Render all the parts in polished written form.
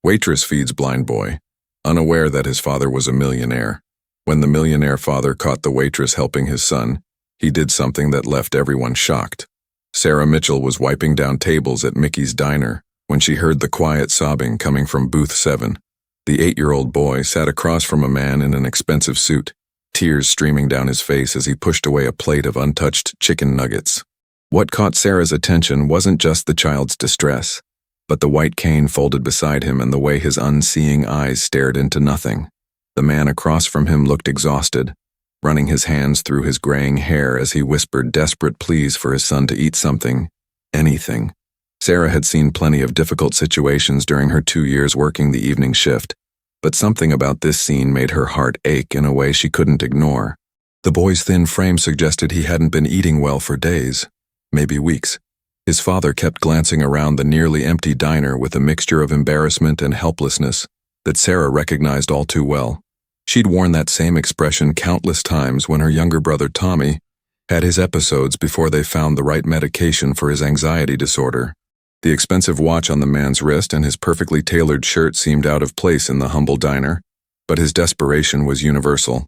Waitress feeds blind boy, unaware that his father was a millionaire. When the millionaire father caught the waitress helping his son, he did something that left everyone shocked. Sarah Mitchell was wiping down tables at Mickey's Diner when she heard the quiet sobbing coming from booth 7. The 8-year-old boy sat across from a man in an expensive suit, tears streaming down his face as he pushed away a plate of untouched chicken nuggets. What caught Sarah's attention wasn't just the child's distress, but the white cane folded beside him and the way his unseeing eyes stared into nothing. The man across from him looked exhausted, running his hands through his graying hair as he whispered desperate pleas for his son to eat something, anything. Sarah had seen plenty of difficult situations during her 2 years working the evening shift, but something about this scene made her heart ache in a way she couldn't ignore. The boy's thin frame suggested he hadn't been eating well for days, maybe weeks. His father kept glancing around the nearly empty diner with a mixture of embarrassment and helplessness that Sarah recognized all too well. She'd worn that same expression countless times when her younger brother Tommy had his episodes before they found the right medication for his anxiety disorder. The expensive watch on the man's wrist and his perfectly tailored shirt seemed out of place in the humble diner, but his desperation was universal.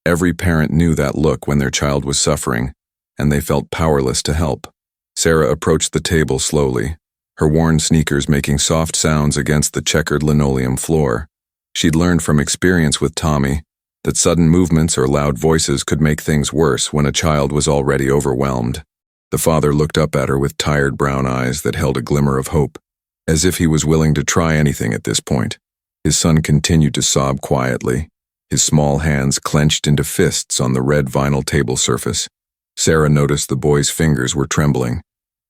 Every parent knew that look when their child was suffering, and they felt powerless to help. Sarah approached the table slowly, her worn sneakers making soft sounds against the checkered linoleum floor. She'd learned from experience with Tommy that sudden movements or loud voices could make things worse when a child was already overwhelmed. The father looked up at her with tired brown eyes that held a glimmer of hope, as if he was willing to try anything at this point. His son continued to sob quietly, his small hands clenched into fists on the red vinyl table surface. Sarah noticed the boy's fingers were trembling,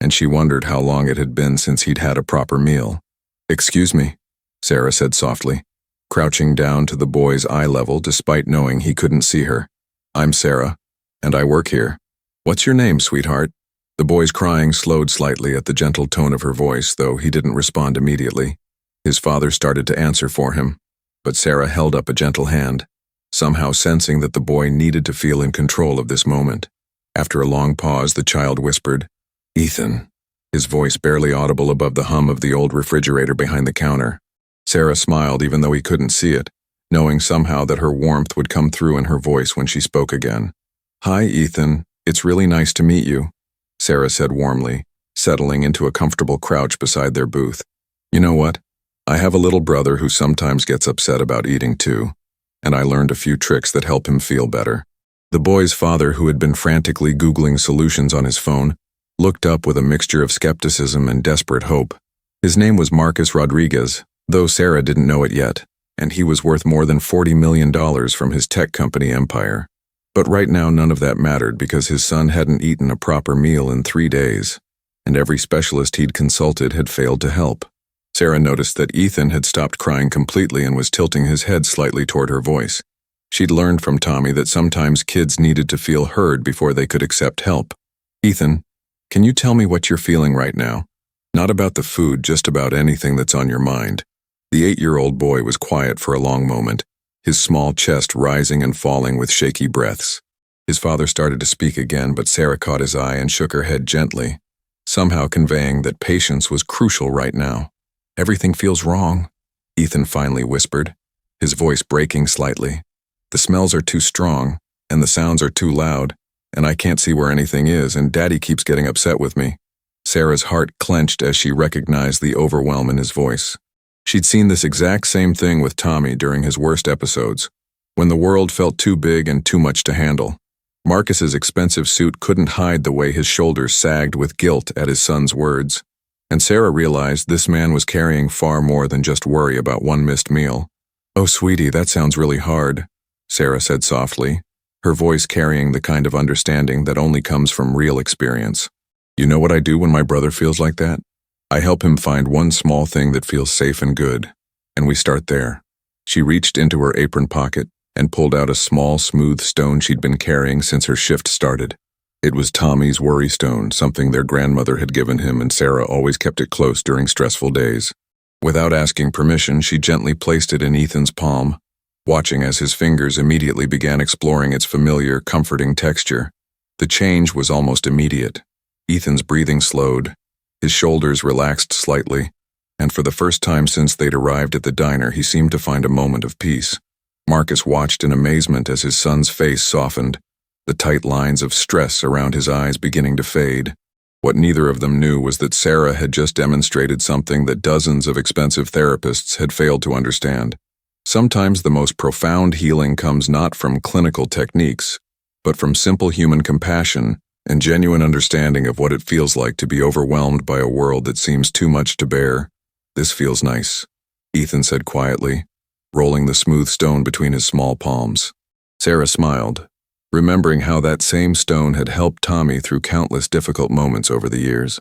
and she wondered how long it had been since he'd had a proper meal. "Excuse me," Sarah said softly, crouching down to the boy's eye level despite knowing he couldn't see her. "I'm Sarah, and I work here. What's your name, sweetheart?" The boy's crying slowed slightly at the gentle tone of her voice, though he didn't respond immediately. His father started to answer for him, but Sarah held up a gentle hand, somehow sensing that the boy needed to feel in control of this moment. After a long pause, the child whispered, "Ethan," his voice barely audible above the hum of the old refrigerator behind the counter. Sarah smiled even though he couldn't see it, knowing somehow that her warmth would come through in her voice when she spoke again. "Hi, Ethan. It's really nice to meet you," Sarah said warmly, settling into a comfortable crouch beside their booth. "You know what? I have a little brother who sometimes gets upset about eating too, and I learned a few tricks that help him feel better." The boy's father, who had been frantically Googling solutions on his phone, looked up with a mixture of skepticism and desperate hope. His name was Marcus Rodriguez, though Sarah didn't know it yet, and he was worth more than $40 million from his tech company empire. But right now none of that mattered because his son hadn't eaten a proper meal in 3 days, and every specialist he'd consulted had failed to help. Sarah noticed that Ethan had stopped crying completely and was tilting his head slightly toward her voice. She'd learned from Tommy that sometimes kids needed to feel heard before they could accept help. "Ethan, can you tell me what you're feeling right now? Not about the food, just about anything that's on your mind." The 8-year-old boy was quiet for a long moment, his small chest rising and falling with shaky breaths. His father started to speak again, but Sarah caught his eye and shook her head gently, somehow conveying that patience was crucial right now. "Everything feels wrong," Ethan finally whispered, his voice breaking slightly. "The smells are too strong, and the sounds are too loud, and I can't see where anything is, and Daddy keeps getting upset with me." Sarah's heart clenched as she recognized the overwhelm in his voice. She'd seen this exact same thing with Tommy during his worst episodes, when the world felt too big and too much to handle. Marcus's expensive suit couldn't hide the way his shoulders sagged with guilt at his son's words, and Sarah realized this man was carrying far more than just worry about one missed meal. "Oh, sweetie, that sounds really hard," Sarah said softly, her voice carrying the kind of understanding that only comes from real experience. "You know what I do when my brother feels like that? I help him find one small thing that feels safe and good, and we start there." She reached into her apron pocket and pulled out a small, smooth stone she'd been carrying since her shift started. It was Tommy's worry stone, something their grandmother had given him, and Sarah always kept it close during stressful days. Without asking permission, she gently placed it in Ethan's palm, watching as his fingers immediately began exploring its familiar, comforting texture. The change was almost immediate. Ethan's breathing slowed, his shoulders relaxed slightly, and for the first time since they'd arrived at the diner, he seemed to find a moment of peace. Marcus watched in amazement as his son's face softened, the tight lines of stress around his eyes beginning to fade. What neither of them knew was that Sarah had just demonstrated something that dozens of expensive therapists had failed to understand. Sometimes the most profound healing comes not from clinical techniques, but from simple human compassion and genuine understanding of what it feels like to be overwhelmed by a world that seems too much to bear. "This feels nice," Ethan said quietly, rolling the smooth stone between his small palms. Sarah smiled, remembering how that same stone had helped Tommy through countless difficult moments over the years.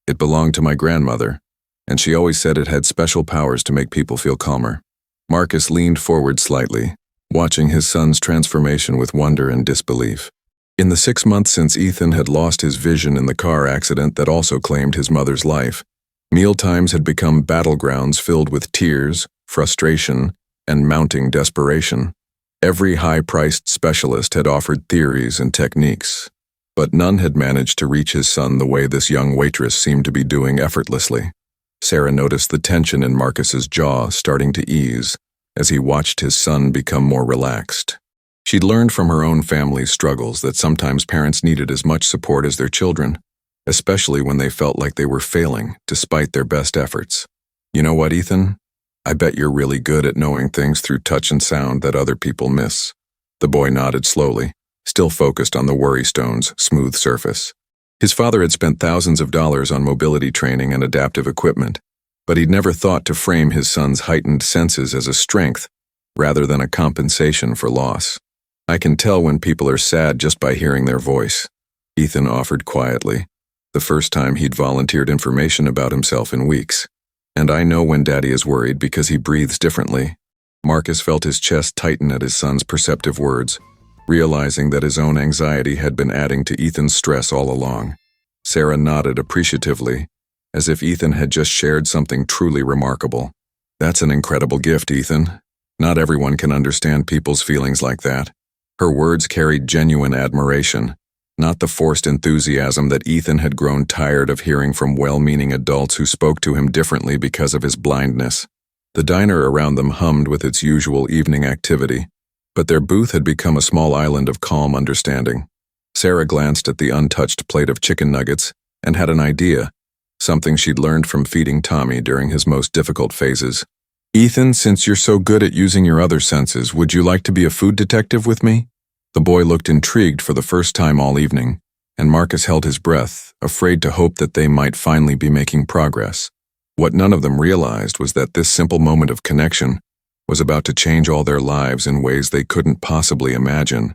"It belonged to my grandmother, and she always said it had special powers to make people feel calmer." Marcus leaned forward slightly, watching his son's transformation with wonder and disbelief. In the 6 months since Ethan had lost his vision in the car accident that also claimed his mother's life, mealtimes had become battlegrounds filled with tears, frustration, and mounting desperation. Every high-priced specialist had offered theories and techniques, but none had managed to reach his son the way this young waitress seemed to be doing effortlessly. Sarah noticed the tension in Marcus's jaw starting to ease as he watched his son become more relaxed. She'd learned from her own family's struggles that sometimes parents needed as much support as their children, especially when they felt like they were failing despite their best efforts. "You know what, Ethan? I bet you're really good at knowing things through touch and sound that other people miss." The boy nodded slowly, still focused on the worry stone's smooth surface. His father had spent thousands of dollars on mobility training and adaptive equipment, but he'd never thought to frame his son's heightened senses as a strength rather than a compensation for loss. "I can tell when people are sad just by hearing their voice," Ethan offered quietly, the first time he'd volunteered information about himself in weeks. "And I know when Daddy is worried because he breathes differently." Marcus felt his chest tighten at his son's perceptive words, realizing that his own anxiety had been adding to Ethan's stress all along. Sarah nodded appreciatively, as if Ethan had just shared something truly remarkable. "That's an incredible gift, Ethan. Not everyone can understand people's feelings like that." Her words carried genuine admiration, not the forced enthusiasm that Ethan had grown tired of hearing from well-meaning adults who spoke to him differently because of his blindness. The diner around them hummed with its usual evening activity, but their booth had become a small island of calm understanding. Sarah glanced at the untouched plate of chicken nuggets and had an idea, something she'd learned from feeding Tommy during his most difficult phases. "Ethan, since you're so good at using your other senses, would you like to be a food detective with me?" The boy looked intrigued for the first time all evening, and Marcus held his breath, afraid to hope that they might finally be making progress. What none of them realized was that this simple moment of connection was about to change all their lives in ways they couldn't possibly imagine,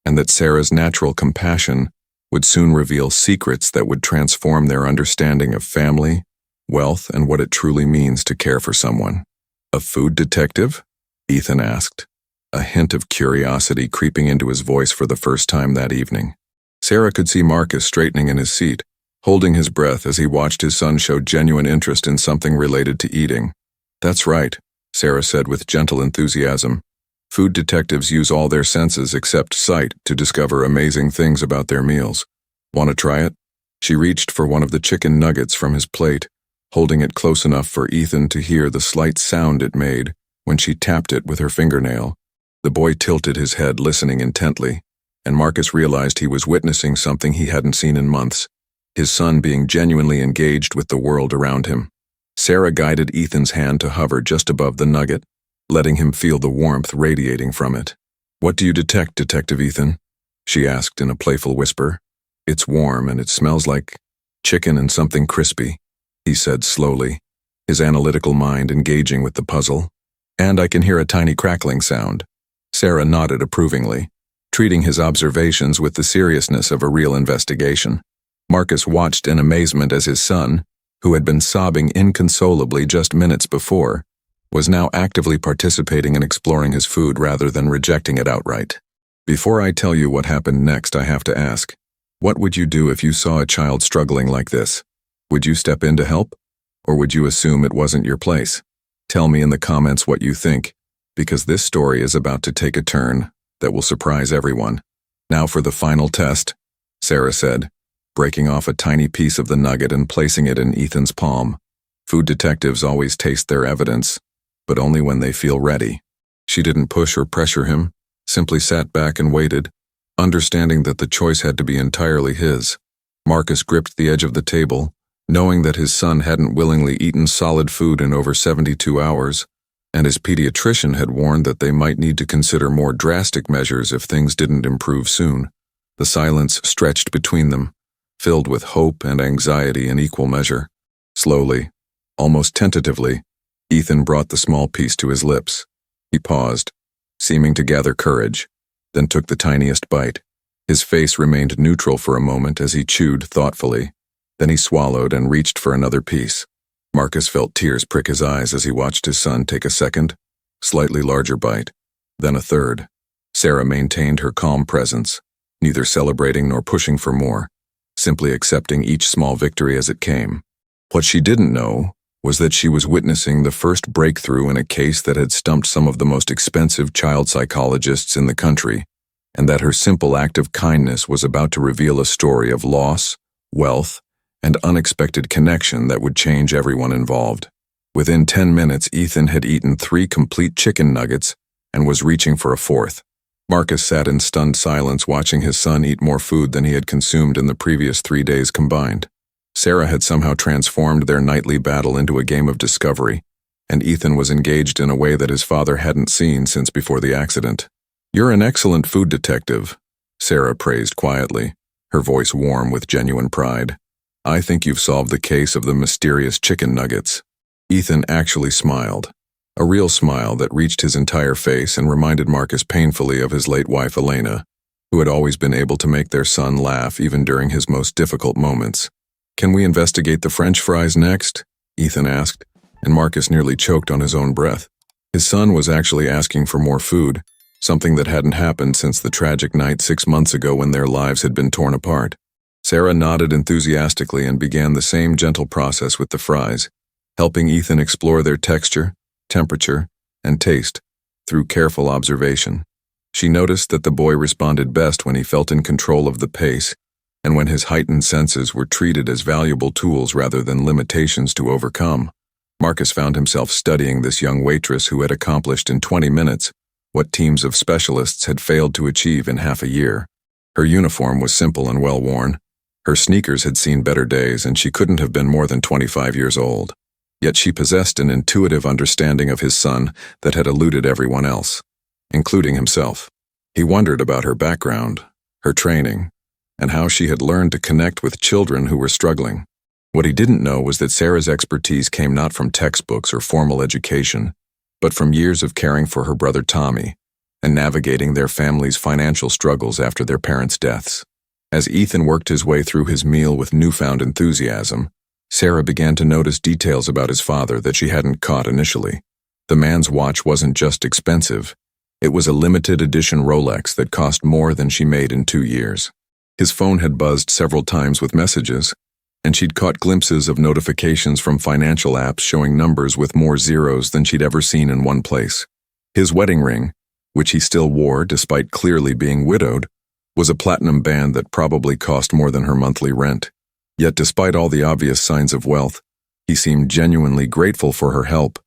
and that Sarah's natural compassion would soon reveal secrets that would transform their understanding of family, wealth, and what it truly means to care for someone. "A food detective?" Ethan asked, a hint of curiosity creeping into his voice for the first time that evening. Sarah could see Marcus straightening in his seat, holding his breath as he watched his son show genuine interest in something related to eating. "That's right," Sarah said with gentle enthusiasm. "Food detectives use all their senses except sight to discover amazing things about their meals. Want to try it?" She reached for one of the chicken nuggets from his plate, holding it close enough for Ethan to hear the slight sound it made when she tapped it with her fingernail. The boy tilted his head, listening intently, and Marcus realized he was witnessing something he hadn't seen in months, his son being genuinely engaged with the world around him. Sarah guided Ethan's hand to hover just above the nugget, letting him feel the warmth radiating from it. "What do you detect, Detective Ethan?" she asked in a playful whisper. "It's warm and it smells like chicken and something crispy," he said slowly, his analytical mind engaging with the puzzle. "And I can hear a tiny crackling sound." Sarah nodded approvingly, treating his observations with the seriousness of a real investigation. Marcus watched in amazement as his son, who had been sobbing inconsolably just minutes before, was now actively participating in exploring his food rather than rejecting it outright. "Before I tell you what happened next, I have to ask, what would you do if you saw a child struggling like this? Would you step in to help? Or would you assume it wasn't your place? Tell me in the comments what you think, because this story is about to take a turn that will surprise everyone. Now for the final test," Sarah said, breaking off a tiny piece of the nugget and placing it in Ethan's palm. Food detectives always taste their evidence, but only when they feel ready. She didn't push or pressure him, simply sat back and waited, understanding that the choice had to be entirely his. Marcus gripped the edge of the table, knowing that his son hadn't willingly eaten solid food in over 72 hours, and his pediatrician had warned that they might need to consider more drastic measures if things didn't improve soon. The silence stretched between them, filled with hope and anxiety in equal measure. Slowly, almost tentatively, Ethan brought the small piece to his lips. He paused, seeming to gather courage, then took the tiniest bite. His face remained neutral for a moment as he chewed thoughtfully. Then he swallowed and reached for another piece. Marcus felt tears prick his eyes as he watched his son take a second, slightly larger bite, then a third. Sarah maintained her calm presence, neither celebrating nor pushing for more, simply accepting each small victory as it came. What she didn't know was that she was witnessing the first breakthrough in a case that had stumped some of the most expensive child psychologists in the country, and that her simple act of kindness was about to reveal a story of loss, wealth, and unexpected connection that would change everyone involved. Within 10 minutes, Ethan had eaten 3 complete chicken nuggets and was reaching for a 4th. Marcus sat in stunned silence watching his son eat more food than he had consumed in the previous 3 days combined. Sarah had somehow transformed their nightly battle into a game of discovery, and Ethan was engaged in a way that his father hadn't seen since before the accident. "You're an excellent food detective," Sarah praised quietly, her voice warm with genuine pride. "I think you've solved the case of the mysterious chicken nuggets." Ethan actually smiled, a real smile that reached his entire face and reminded Marcus painfully of his late wife Elena, who had always been able to make their son laugh even during his most difficult moments. "Can we investigate the French fries next?" Ethan asked, and Marcus nearly choked on his own breath. His son was actually asking for more food, something that hadn't happened since the tragic night 6 months ago when their lives had been torn apart. Sarah nodded enthusiastically and began the same gentle process with the fries, helping Ethan explore their texture, temperature, and taste through careful observation. She noticed that the boy responded best when he felt in control of the pace and when his heightened senses were treated as valuable tools rather than limitations to overcome. Marcus found himself studying this young waitress who had accomplished in 20 minutes what teams of specialists had failed to achieve in half a year. Her uniform was simple and well-worn. Her sneakers had seen better days, and she couldn't have been more than 25 years old. Yet she possessed an intuitive understanding of his son that had eluded everyone else, including himself. He wondered about her background, her training, and how she had learned to connect with children who were struggling. What he didn't know was that Sarah's expertise came not from textbooks or formal education, but from years of caring for her brother Tommy and navigating their family's financial struggles after their parents' deaths. As Ethan worked his way through his meal with newfound enthusiasm, Sarah began to notice details about his father that she hadn't caught initially. The man's watch wasn't just expensive, it was a limited edition Rolex that cost more than she made in 2 years. His phone had buzzed several times with messages, and she'd caught glimpses of notifications from financial apps showing numbers with more zeros than she'd ever seen in one place. His wedding ring, which he still wore despite clearly being widowed, was a platinum band that probably cost more than her monthly rent. Yet despite all the obvious signs of wealth, he seemed genuinely grateful for her help,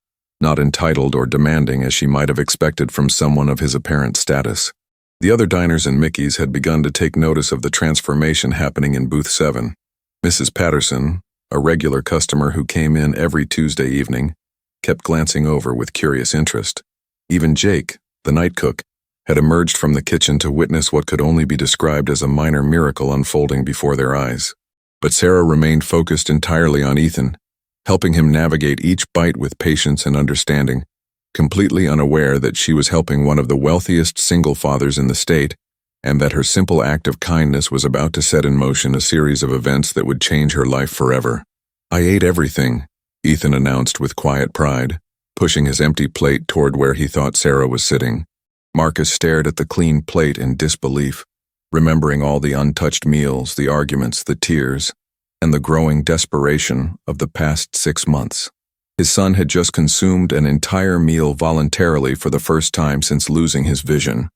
not entitled or demanding as she might have expected from someone of his apparent status. The other diners and Mickey's had begun to take notice of the transformation happening in Booth 7. Mrs. Patterson, a regular customer who came in every Tuesday evening, kept glancing over with curious interest. Even Jake, the night cook, had emerged from the kitchen to witness what could only be described as a minor miracle unfolding before their eyes. But Sarah remained focused entirely on Ethan, helping him navigate each bite with patience and understanding, completely unaware that she was helping one of the wealthiest single fathers in the state, and that her simple act of kindness was about to set in motion a series of events that would change her life forever. "I ate everything," Ethan announced with quiet pride, pushing his empty plate toward where he thought Sarah was sitting. Marcus stared at the clean plate in disbelief, remembering all the untouched meals, the arguments, the tears, and the growing desperation of the past 6 months. His son had just consumed an entire meal voluntarily for the first time since losing his vision,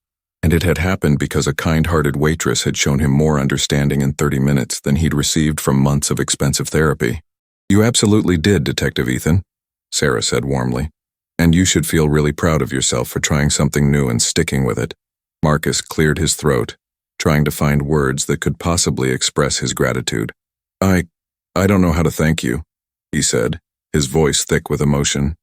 and it had happened because a kind-hearted waitress had shown him more understanding in 30 minutes than he'd received from months of expensive therapy. You absolutely did, Detective Ethan, Sarah said warmly. And you should feel really proud of yourself for trying something new and sticking with it. Marcus cleared his throat, trying to find words that could possibly express his gratitude. I don't know how to thank you, he said, his voice thick with emotion.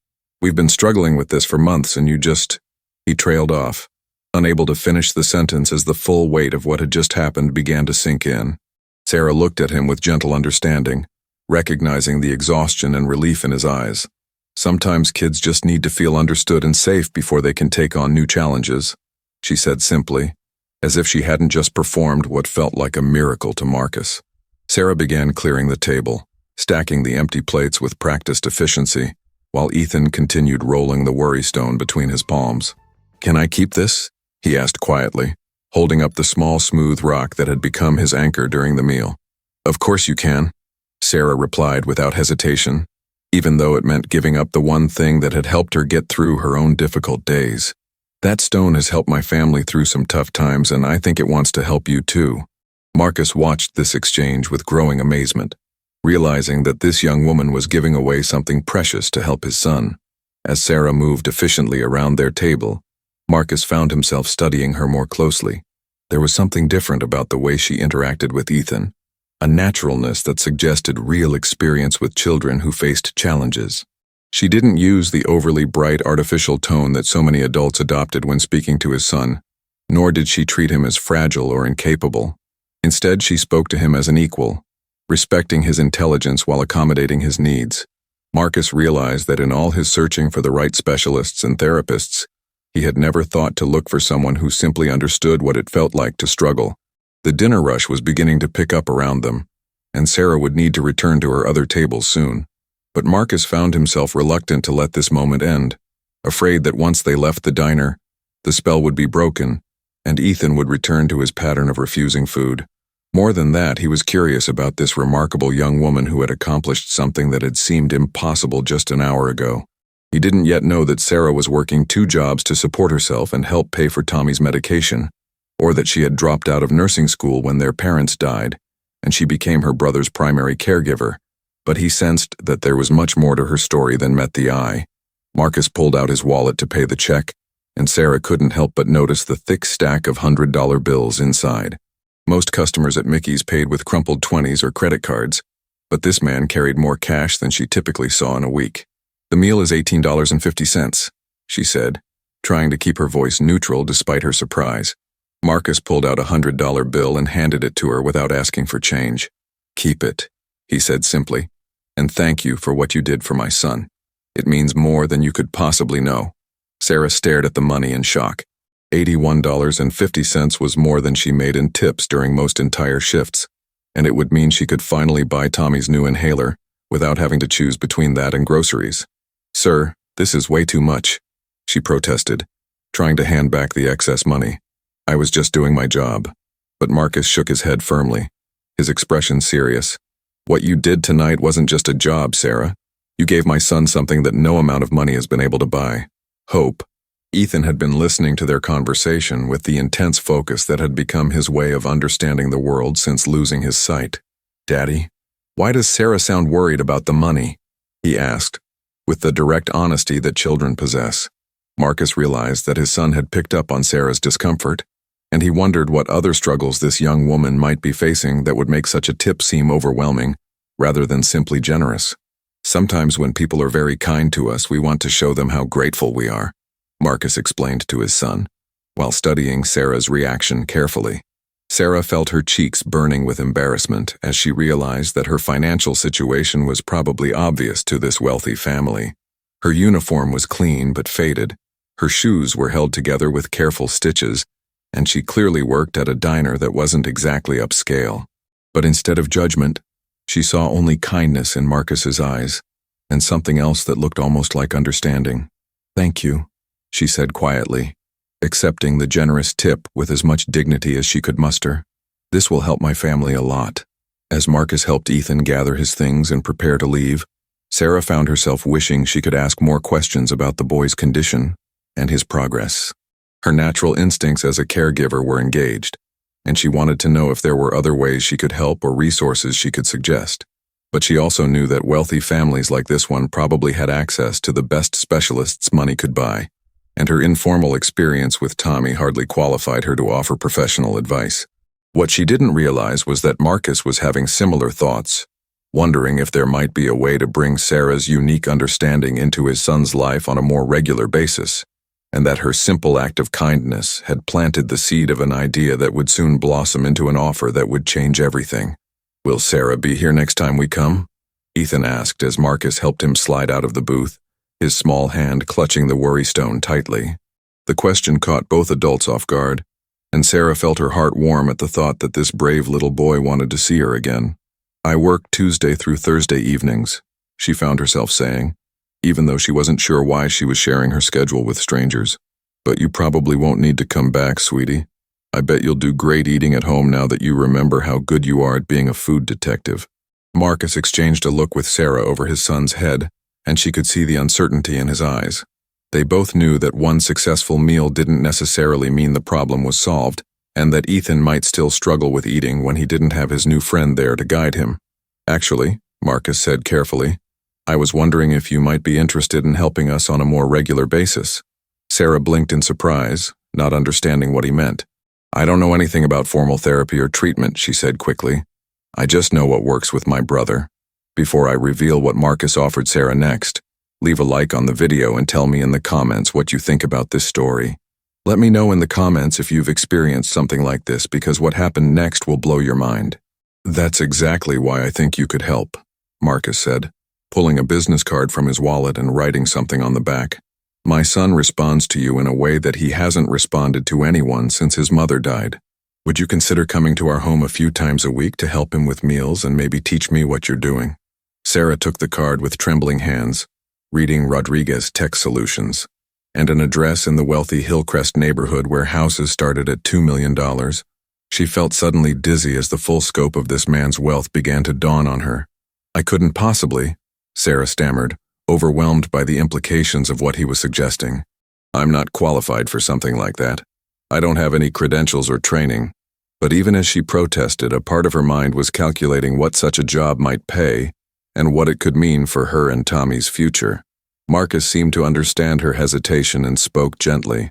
We've been struggling with this for months and you just... He trailed off, unable to finish the sentence as the full weight of what had just happened began to sink in. Sarah looked at him with gentle understanding, recognizing the exhaustion and relief in his eyes. Sometimes kids just need to feel understood and safe before they can take on new challenges, she said simply, as if she hadn't just performed what felt like a miracle to Marcus. Sarah began clearing the table, stacking the empty plates with practiced efficiency, while Ethan continued rolling the worry stone between his palms. Can I keep this? He asked quietly, holding up the small smooth rock that had become his anchor during the meal. Of course you can, Sarah replied without hesitation, even though it meant giving up the one thing that had helped her get through her own difficult days. That stone has helped my family through some tough times, and I think it wants to help you too. Marcus watched this exchange with growing amazement, realizing that this young woman was giving away something precious to help his son. As Sarah moved efficiently around their table, Marcus found himself studying her more closely. There was something different about the way she interacted with Ethan, a naturalness that suggested real experience with children who faced challenges. She didn't use the overly bright artificial tone that so many adults adopted when speaking to his son, nor did she treat him as fragile or incapable. Instead, she spoke to him as an equal, respecting his intelligence while accommodating his needs. Marcus realized that in all his searching for the right specialists and therapists, he had never thought to look for someone who simply understood what it felt like to struggle. The dinner rush was beginning to pick up around them, and Sarah would need to return to her other tables soon. But Marcus found himself reluctant to let this moment end, afraid that once they left the diner, the spell would be broken, and Ethan would return to his pattern of refusing food. More than that, he was curious about this remarkable young woman who had accomplished something that had seemed impossible just an hour ago. He didn't yet know that Sarah was working 2 jobs to support herself and help pay for Tommy's medication, or that she had dropped out of nursing school when their parents died, and she became her brother's primary caregiver. But he sensed that there was much more to her story than met the eye. Marcus pulled out his wallet to pay the check, and Sarah couldn't help but notice the thick stack of $100 bills inside. Most customers at Mickey's paid with crumpled 20s or credit cards, but this man carried more cash than she typically saw in a week. The meal is $18.50, she said, trying to keep her voice neutral despite her surprise. Marcus pulled out a $100 bill and handed it to her without asking for change. Keep it, he said simply, and thank you for what you did for my son. It means more than you could possibly know. Sarah stared at the money in shock. $81.50 was more than she made in tips during most entire shifts, and it would mean she could finally buy Tommy's new inhaler without having to choose between that and groceries. Sir, this is way too much, she protested, trying to hand back the excess money. I was just doing my job. But Marcus shook his head firmly, his expression serious. What you did tonight wasn't just a job, Sarah. You gave my son something that no amount of money has been able to buy. Hope. Ethan had been listening to their conversation with the intense focus that had become his way of understanding the world since losing his sight. Daddy, why does Sarah sound worried about the money? He asked, with the direct honesty that children possess. Marcus realized that his son had picked up on Sarah's discomfort, and he wondered what other struggles this young woman might be facing that would make such a tip seem overwhelming, rather than simply generous. Sometimes when people are very kind to us, we want to show them how grateful we are, Marcus explained to his son, while studying Sarah's reaction carefully. Sarah felt her cheeks burning with embarrassment as she realized that her financial situation was probably obvious to this wealthy family. Her uniform was clean but faded, her shoes were held together with careful stitches, and she clearly worked at a diner that wasn't exactly upscale. But instead of judgment, she saw only kindness in Marcus's eyes, and something else that looked almost like understanding. Thank you, she said quietly, accepting the generous tip with as much dignity as she could muster. This will help my family a lot. As Marcus helped Ethan gather his things and prepare to leave, Sarah found herself wishing she could ask more questions about the boy's condition and his progress. Her natural instincts as a caregiver were engaged, and she wanted to know if there were other ways she could help or resources she could suggest. But she also knew that wealthy families like this one probably had access to the best specialists money could buy, and her informal experience with Tommy hardly qualified her to offer professional advice. What she didn't realize was that Marcus was having similar thoughts, wondering if there might be a way to bring Sarah's unique understanding into his son's life on a more regular basis, and that her simple act of kindness had planted the seed of an idea that would soon blossom into an offer that would change everything. "Will Sarah be here next time we come?" Ethan asked as Marcus helped him slide out of the booth, his small hand clutching the worry stone tightly. The question caught both adults off guard, and Sarah felt her heart warm at the thought that this brave little boy wanted to see her again. "I work Tuesday through Thursday evenings," she found herself saying, even though she wasn't sure why she was sharing her schedule with strangers. "But you probably won't need to come back, sweetie. I bet you'll do great eating at home now that you remember how good you are at being a food detective." Marcus exchanged a look with Sarah over his son's head, and she could see the uncertainty in his eyes. They both knew that one successful meal didn't necessarily mean the problem was solved, and that Ethan might still struggle with eating when he didn't have his new friend there to guide him. "Actually," Marcus said carefully, "I was wondering if you might be interested in helping us on a more regular basis." Sarah blinked in surprise, not understanding what he meant. "I don't know anything about formal therapy or treatment," she said quickly. "I just know what works with my brother." Before I reveal what Marcus offered Sarah next, leave a like on the video and tell me in the comments what you think about this story. Let me know in the comments if you've experienced something like this, because what happened next will blow your mind. "That's exactly why I think you could help," Marcus said, pulling a business card from his wallet and writing something on the back. "My son responds to you in a way that he hasn't responded to anyone since his mother died. Would you consider coming to our home a few times a week to help him with meals and maybe teach me what you're doing?" Sarah took the card with trembling hands, reading Rodriguez Tech Solutions, and an address in the wealthy Hillcrest neighborhood where houses started at $2 million. She felt suddenly dizzy as the full scope of this man's wealth began to dawn on her. "I couldn't possibly," Sarah stammered, overwhelmed by the implications of what he was suggesting. "I'm not qualified for something like that. I don't have any credentials or training." But even as she protested, a part of her mind was calculating what such a job might pay and what it could mean for her and Tommy's future. Marcus seemed to understand her hesitation and spoke gently.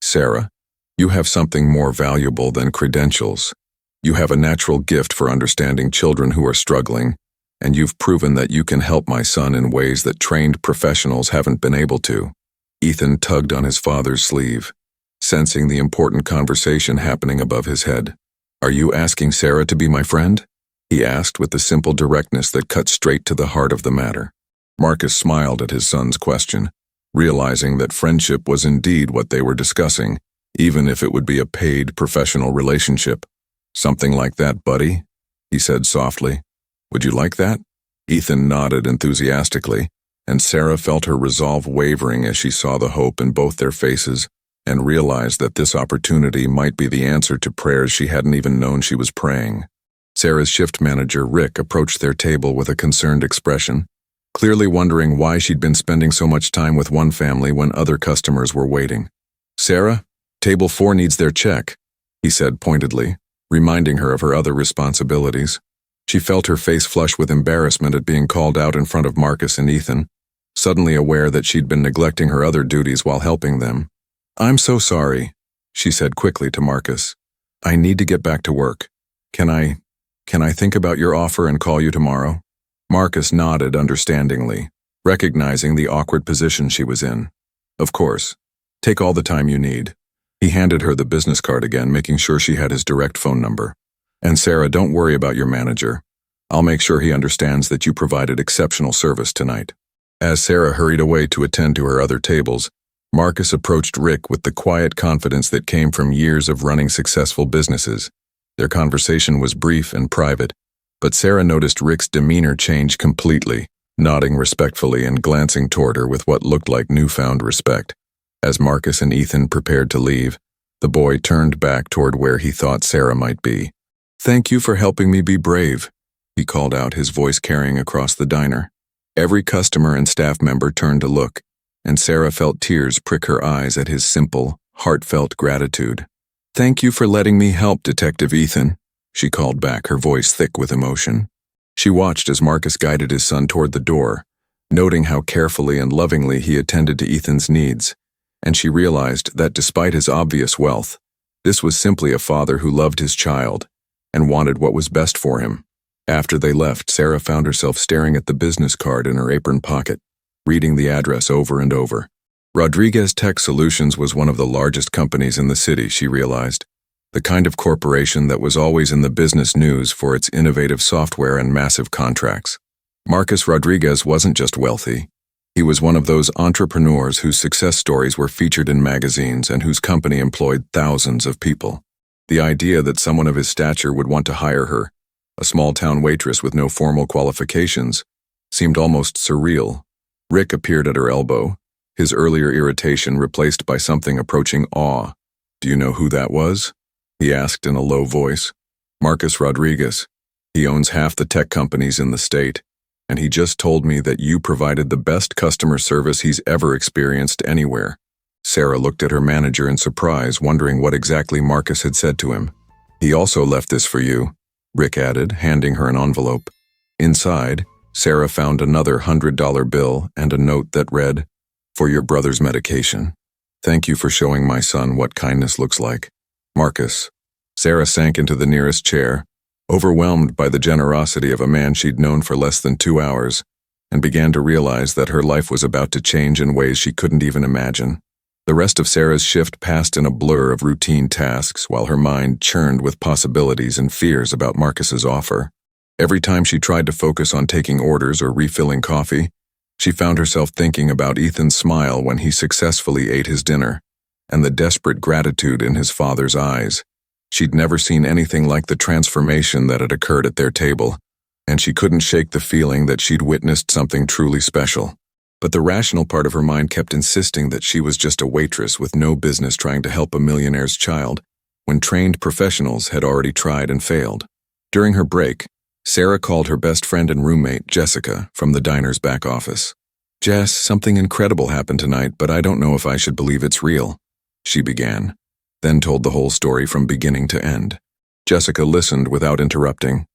"Sarah, you have something more valuable than credentials. You have a natural gift for understanding children who are struggling, and you've proven that you can help my son in ways that trained professionals haven't been able to." Ethan tugged on his father's sleeve, sensing the important conversation happening above his head. "Are you asking Sarah to be my friend?" he asked with the simple directness that cut straight to the heart of the matter. Marcus smiled at his son's question, realizing that friendship was indeed what they were discussing, even if it would be a paid professional relationship. "Something like that, buddy?" he said softly. "Would you like that?" Ethan nodded enthusiastically, and Sarah felt her resolve wavering as she saw the hope in both their faces and realized that this opportunity might be the answer to prayers she hadn't even known she was praying. Sarah's shift manager, Rick, approached their table with a concerned expression, clearly wondering why she'd been spending so much time with one family when other customers were waiting. "Sarah, table 4 needs their check," he said pointedly, reminding her of her other responsibilities. She felt her face flush with embarrassment at being called out in front of Marcus and Ethan, suddenly aware that she'd been neglecting her other duties while helping them. "I'm so sorry," she said quickly to Marcus. "I need to get back to work. Can I think about your offer and call you tomorrow?" Marcus nodded understandingly, recognizing the awkward position she was in. "Of course. Take all the time you need." He handed her the business card again, making sure she had his direct phone number. "And Sarah, don't worry about your manager. I'll make sure he understands that you provided exceptional service tonight." As Sarah hurried away to attend to her other tables, Marcus approached Rick with the quiet confidence that came from years of running successful businesses. Their conversation was brief and private, but Sarah noticed Rick's demeanor change completely, nodding respectfully and glancing toward her with what looked like newfound respect. As Marcus and Ethan prepared to leave, the boy turned back toward where he thought Sarah might be. "Thank you for helping me be brave," he called out, his voice carrying across the diner. Every customer and staff member turned to look, and Sarah felt tears prick her eyes at his simple, heartfelt gratitude. "Thank you for letting me help, Detective Ethan," she called back, her voice thick with emotion. She watched as Marcus guided his son toward the door, noting how carefully and lovingly he attended to Ethan's needs, and she realized that despite his obvious wealth, this was simply a father who loved his child and wanted what was best for him. After they left, Sarah found herself staring at the business card in her apron pocket, reading the address over and over. Rodriguez Tech Solutions was one of the largest companies in the city, she realized, the kind of corporation that was always in the business news for its innovative software and massive contracts. Marcus Rodriguez wasn't just wealthy. He was one of those entrepreneurs whose success stories were featured in magazines and whose company employed thousands of people. The idea that someone of his stature would want to hire her, a small-town waitress with no formal qualifications, seemed almost surreal. Rick appeared at her elbow, his earlier irritation replaced by something approaching awe. "Do you know who that was?" he asked in a low voice. "Marcus Rodriguez. He owns half the tech companies in the state, and he just told me that you provided the best customer service he's ever experienced anywhere." Sarah looked at her manager in surprise, wondering what exactly Marcus had said to him. "He also left this for you," Rick added, handing her an envelope. Inside, Sarah found another $100 bill and a note that read, "For your brother's medication. Thank you for showing my son what kindness looks like. Marcus." Sarah sank into the nearest chair, overwhelmed by the generosity of a man she'd known for less than 2 hours, and began to realize that her life was about to change in ways she couldn't even imagine. The rest of Sarah's shift passed in a blur of routine tasks while her mind churned with possibilities and fears about Marcus's offer. Every time she tried to focus on taking orders or refilling coffee, she found herself thinking about Ethan's smile when he successfully ate his dinner, and the desperate gratitude in his father's eyes. She'd never seen anything like the transformation that had occurred at their table, and she couldn't shake the feeling that she'd witnessed something truly special. But the rational part of her mind kept insisting that she was just a waitress with no business trying to help a millionaire's child, when trained professionals had already tried and failed. During her break, Sarah called her best friend and roommate, Jessica, from the diner's back office. "Jess, something incredible happened tonight, but I don't know if I should believe it's real," she began, then told the whole story from beginning to end. Jessica listened without interrupting,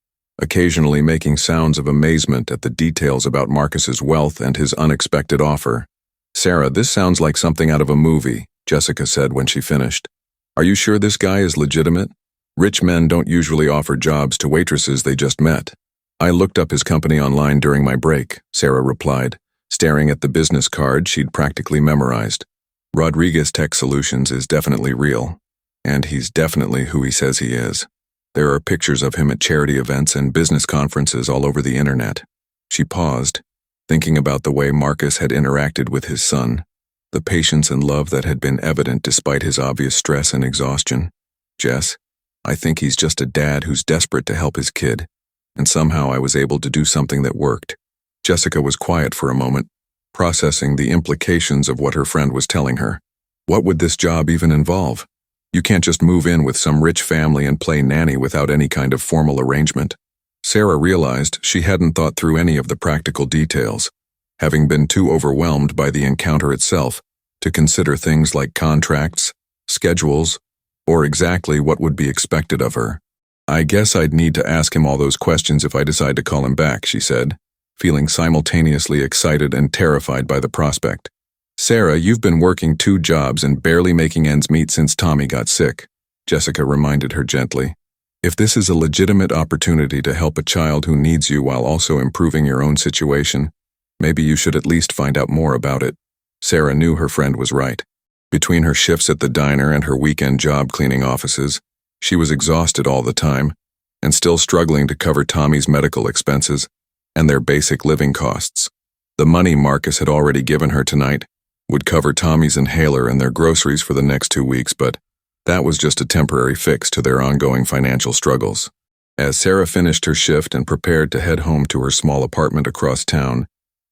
occasionally making sounds of amazement at the details about Marcus's wealth and his unexpected offer. "Sarah, this sounds like something out of a movie," Jessica said when she finished. "Are you sure this guy is legitimate? Rich men don't usually offer jobs to waitresses they just met." "I looked up his company online during my break," Sarah replied, staring at the business card she'd practically memorized. "Rodriguez Tech Solutions is definitely real, and he's definitely who he says he is. There are pictures of him at charity events and business conferences all over the internet." She paused, thinking about the way Marcus had interacted with his son, the patience and love that had been evident despite his obvious stress and exhaustion. "Jess, I think he's just a dad who's desperate to help his kid, and somehow I was able to do something that worked." Jessica was quiet for a moment, processing the implications of what her friend was telling her. What would this job even involve? You can't just move in with some rich family and play nanny without any kind of formal arrangement. Sarah realized she hadn't thought through any of the practical details, having been too overwhelmed by the encounter itself to consider things like contracts, schedules, or exactly what would be expected of her. "I guess I'd need to ask him all those questions if I decide to call him back," she said, feeling simultaneously excited and terrified by the prospect. "Sarah, you've been working 2 jobs and barely making ends meet since Tommy got sick," Jessica reminded her gently. "If this is a legitimate opportunity to help a child who needs you while also improving your own situation, maybe you should at least find out more about it." Sarah knew her friend was right. Between her shifts at the diner and her weekend job cleaning offices, she was exhausted all the time, and still struggling to cover Tommy's medical expenses and their basic living costs. The money Marcus had already given her tonight would cover Tommy's inhaler and their groceries for the next 2 weeks, but that was just a temporary fix to their ongoing financial struggles. As Sarah finished her shift and prepared to head home to her small apartment across town,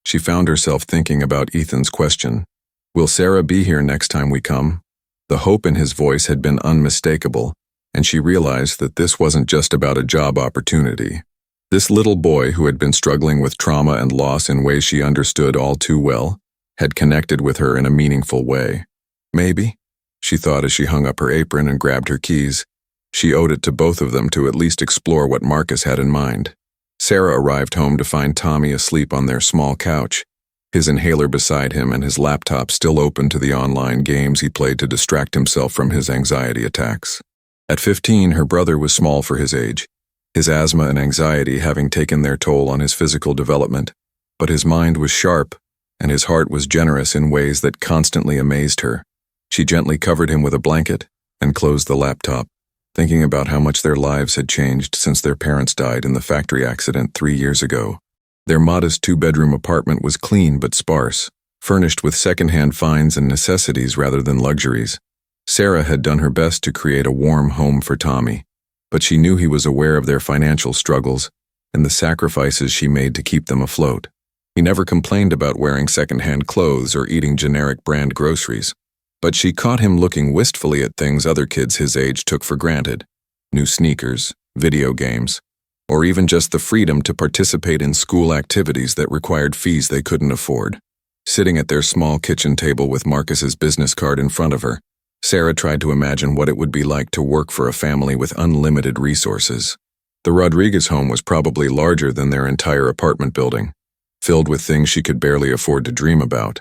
she found herself thinking about Ethan's question. "Will Sarah be here next time we come?" The hope in his voice had been unmistakable, and she realized that this wasn't just about a job opportunity. This little boy, who had been struggling with trauma and loss in ways she understood all too well, had connected with her in a meaningful way. Maybe, she thought as she hung up her apron and grabbed her keys, she owed it to both of them to at least explore what Marcus had in mind. Sarah arrived home to find Tommy asleep on their small couch, his inhaler beside him and his laptop still open to the online games he played to distract himself from his anxiety attacks. At 15, her brother was small for his age, his asthma and anxiety having taken their toll on his physical development, but his mind was sharp, and his heart was generous in ways that constantly amazed her. She gently covered him with a blanket and closed the laptop, thinking about how much their lives had changed since their parents died in the factory accident 3 years ago. Their modest 2-bedroom apartment was clean but sparse, furnished with second-hand finds and necessities rather than luxuries. Sarah had done her best to create a warm home for Tommy, but she knew he was aware of their financial struggles and the sacrifices she made to keep them afloat. He never complained about wearing second-hand clothes or eating generic brand groceries, but she caught him looking wistfully at things other kids his age took for granted: new sneakers, video games, or even just the freedom to participate in school activities that required fees they couldn't afford. Sitting at their small kitchen table with Marcus's business card in front of her, Sarah tried to imagine what it would be like to work for a family with unlimited resources. The Rodriguez home was probably larger than their entire apartment building, filled with things she could barely afford to dream about.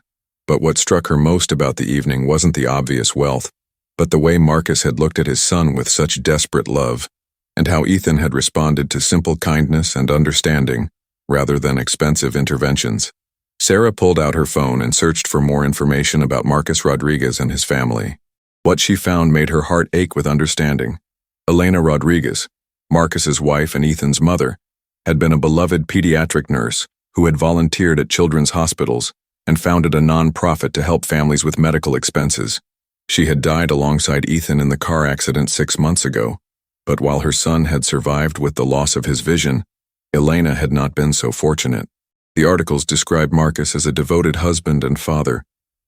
But what struck her most about the evening wasn't the obvious wealth, but the way Marcus had looked at his son with such desperate love, and how Ethan had responded to simple kindness and understanding, rather than expensive interventions. Sarah pulled out her phone and searched for more information about Marcus Rodriguez and his family. What she found made her heart ache with understanding. Elena Rodriguez, Marcus's wife and Ethan's mother, had been a beloved pediatric nurse who had volunteered at children's hospitals and founded a non-profit to help families with medical expenses. She had died alongside Ethan in the car accident 6 months ago, but while her son had survived with the loss of his vision, Elena had not been so fortunate. The articles described Marcus as a devoted husband and father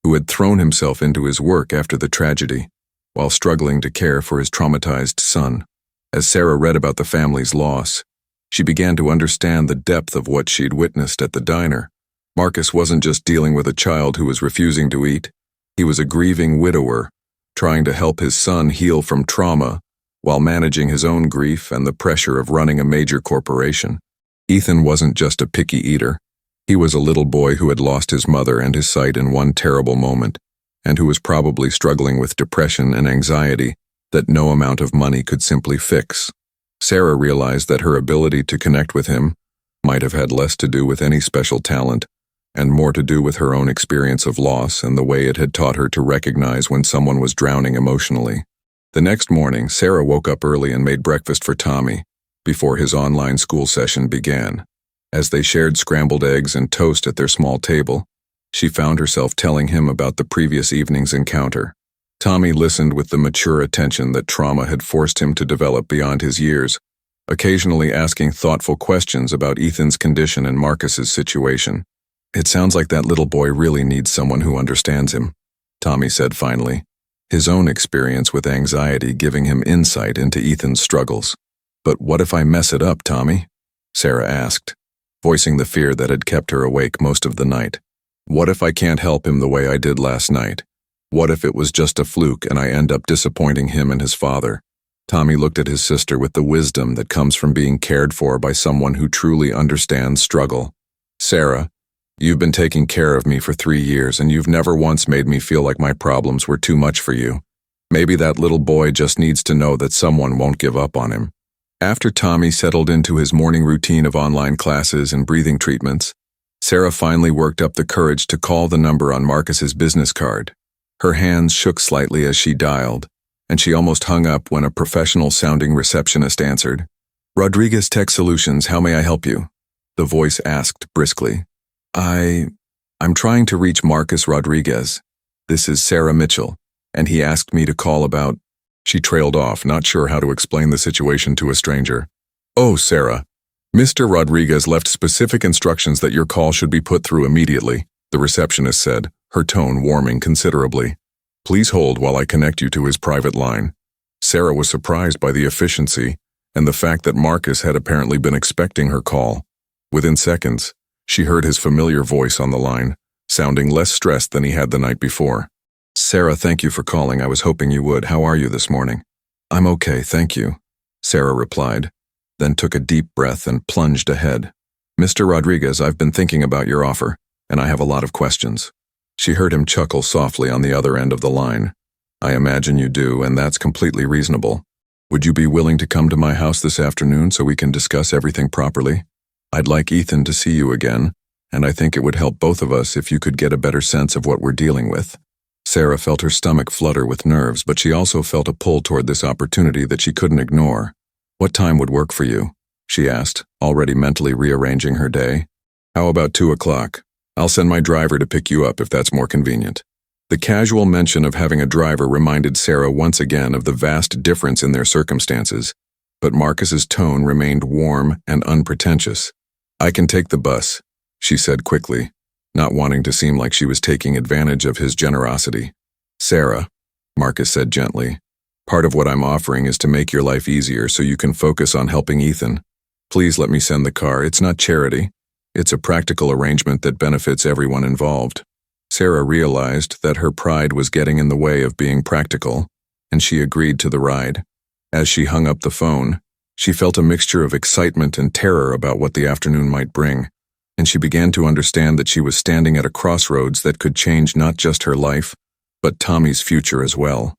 who had thrown himself into his work after the tragedy, while struggling to care for his traumatized son. As Sarah read about the family's loss, she began to understand the depth of what she'd witnessed at the diner. Marcus wasn't just dealing with a child who was refusing to eat. He was a grieving widower, trying to help his son heal from trauma while managing his own grief and the pressure of running a major corporation. Ethan wasn't just a picky eater. He was a little boy who had lost his mother and his sight in one terrible moment, and who was probably struggling with depression and anxiety that no amount of money could simply fix. Sarah realized that her ability to connect with him might have had less to do with any special talent, and more to do with her own experience of loss and the way it had taught her to recognize when someone was drowning emotionally. The next morning, Sarah woke up early and made breakfast for Tommy before his online school session began. As they shared scrambled eggs and toast at their small table, she found herself telling him about the previous evening's encounter. Tommy listened with the mature attention that trauma had forced him to develop beyond his years, occasionally asking thoughtful questions about Ethan's condition and Marcus's situation. "It sounds like that little boy really needs someone who understands him," Tommy said finally, his own experience with anxiety giving him insight into Ethan's struggles. "But what if I mess it up, Tommy?" Sarah asked, voicing the fear that had kept her awake most of the night. "What if I can't help him the way I did last night? What if it was just a fluke and I end up disappointing him and his father?" Tommy looked at his sister with the wisdom that comes from being cared for by someone who truly understands struggle. "Sarah, you've been taking care of me for 3 years and you've never once made me feel like my problems were too much for you. Maybe that little boy just needs to know that someone won't give up on him." After Tommy settled into his morning routine of online classes and breathing treatments, Sarah finally worked up the courage to call the number on Marcus's business card. Her hands shook slightly as she dialed, and she almost hung up when a professional-sounding receptionist answered. "Rodriguez Tech Solutions, how may I help you?" The voice asked briskly. I'm trying to reach Marcus Rodriguez. This is Sarah Mitchell, and he asked me to call about..." She trailed off, not sure how to explain the situation to a stranger. "Oh, Sarah. Mr. Rodriguez left specific instructions that your call should be put through immediately," the receptionist said, her tone warming considerably. "Please hold while I connect you to his private line." Sarah was surprised by the efficiency and the fact that Marcus had apparently been expecting her call. Within seconds, she heard his familiar voice on the line, sounding less stressed than he had the night before. "Sarah, thank you for calling. I was hoping you would. How are you this morning?" "I'm okay, thank you," Sarah replied, then took a deep breath and plunged ahead. "Mr. Rodriguez, I've been thinking about your offer, and I have a lot of questions." She heard him chuckle softly on the other end of the line. "I imagine you do, and that's completely reasonable. Would you be willing to come to my house this afternoon so we can discuss everything properly? I'd like Ethan to see you again, and I think it would help both of us if you could get a better sense of what we're dealing with." Sarah felt her stomach flutter with nerves, but she also felt a pull toward this opportunity that she couldn't ignore. "What time would work for you?" she asked, already mentally rearranging her day. "How about 2 o'clock? I'll send my driver to pick you up if that's more convenient." The casual mention of having a driver reminded Sarah once again of the vast difference in their circumstances, but Marcus's tone remained warm and unpretentious. "I can take the bus," she said quickly, not wanting to seem like she was taking advantage of his generosity. "Sarah," Marcus said gently, "part of what I'm offering is to make your life easier so you can focus on helping Ethan. Please let me send the car. It's not charity. It's a practical arrangement that benefits everyone involved." Sarah realized that her pride was getting in the way of being practical, and she agreed to the ride. As she hung up the phone, she felt a mixture of excitement and terror about what the afternoon might bring, and she began to understand that she was standing at a crossroads that could change not just her life, but Tommy's future as well.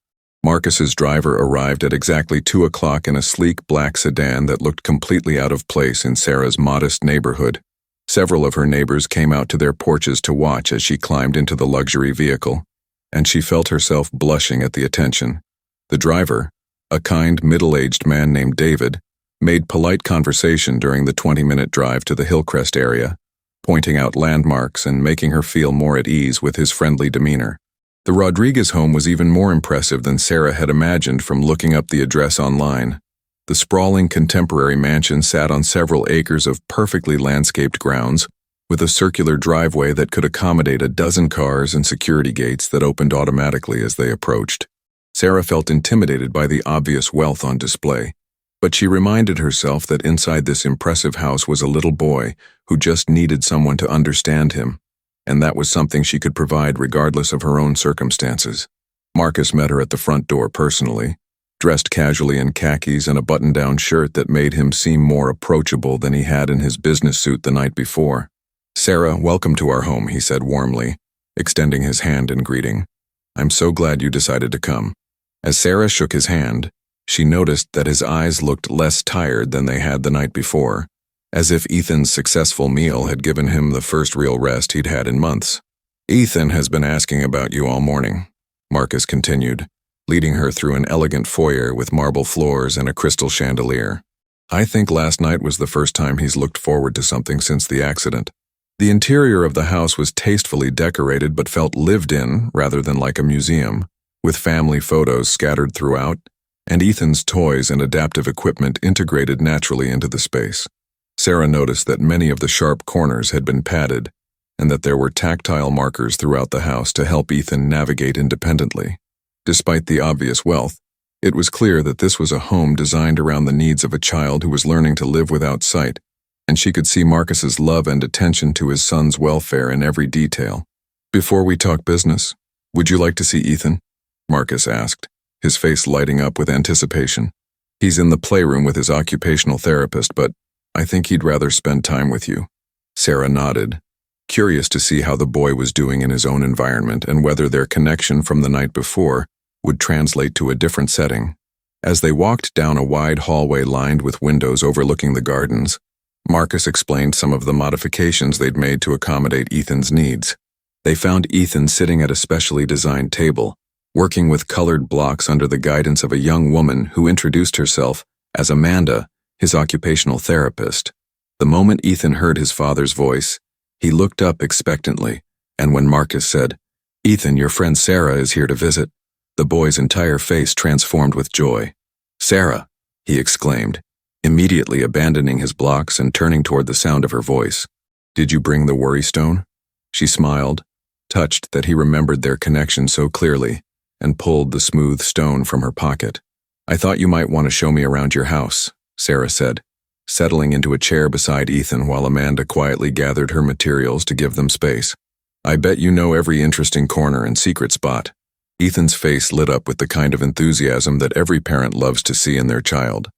Marcus's driver arrived at exactly 2 o'clock in a sleek black sedan that looked completely out of place in Sarah's modest neighborhood. Several of her neighbors came out to their porches to watch as she climbed into the luxury vehicle, and she felt herself blushing at the attention. The driver, a kind middle-aged man named David, made polite conversation during the 20-minute drive to the Hillcrest area, pointing out landmarks and making her feel more at ease with his friendly demeanor. The Rodriguez home was even more impressive than Sarah had imagined from looking up the address online. The sprawling contemporary mansion sat on several acres of perfectly landscaped grounds, with a circular driveway that could accommodate a dozen cars and security gates that opened automatically as they approached. Sarah felt intimidated by the obvious wealth on display, but she reminded herself that inside this impressive house was a little boy who just needed someone to understand him, and that was something she could provide regardless of her own circumstances. Marcus met her at the front door personally, dressed casually in khakis and a button-down shirt that made him seem more approachable than he had in his business suit the night before. "Sarah, welcome to our home," he said warmly, extending his hand in greeting. "I'm so glad you decided to come." As Sarah shook his hand, she noticed that his eyes looked less tired than they had the night before, as if Ethan's successful meal had given him the first real rest he'd had in months. "Ethan has been asking about you all morning," Marcus continued, leading her through an elegant foyer with marble floors and a crystal chandelier. "I think last night was the first time he's looked forward to something since the accident." The interior of the house was tastefully decorated but felt lived in rather than like a museum, with family photos scattered throughout, and Ethan's toys and adaptive equipment integrated naturally into the space. Sarah noticed that many of the sharp corners had been padded, and that there were tactile markers throughout the house to help Ethan navigate independently. Despite the obvious wealth, it was clear that this was a home designed around the needs of a child who was learning to live without sight, and she could see Marcus's love and attention to his son's welfare in every detail. "Before we talk business, would you like to see Ethan?" Marcus asked, his face lighting up with anticipation. "He's in the playroom with his occupational therapist, but I think he'd rather spend time with you." Sarah nodded, curious to see how the boy was doing in his own environment and whether their connection from the night before would translate to a different setting. As they walked down a wide hallway lined with windows overlooking the gardens, Marcus explained some of the modifications they'd made to accommodate Ethan's needs. They found Ethan sitting at a specially designed table, working with colored blocks under the guidance of a young woman who introduced herself as Amanda, his occupational therapist. The moment Ethan heard his father's voice, he looked up expectantly, and when Marcus said, "Ethan, your friend Sarah is here to visit," the boy's entire face transformed with joy. "Sarah," he exclaimed, immediately abandoning his blocks and turning toward the sound of her voice. "Did you bring the worry stone?" She smiled, touched that he remembered their connection so clearly, and pulled the smooth stone from her pocket. "I thought you might want to show me around your house," Sarah said, settling into a chair beside Ethan while Amanda quietly gathered her materials to give them space. "I bet you know every interesting corner and secret spot." Ethan's face lit up with the kind of enthusiasm that every parent loves to see in their child.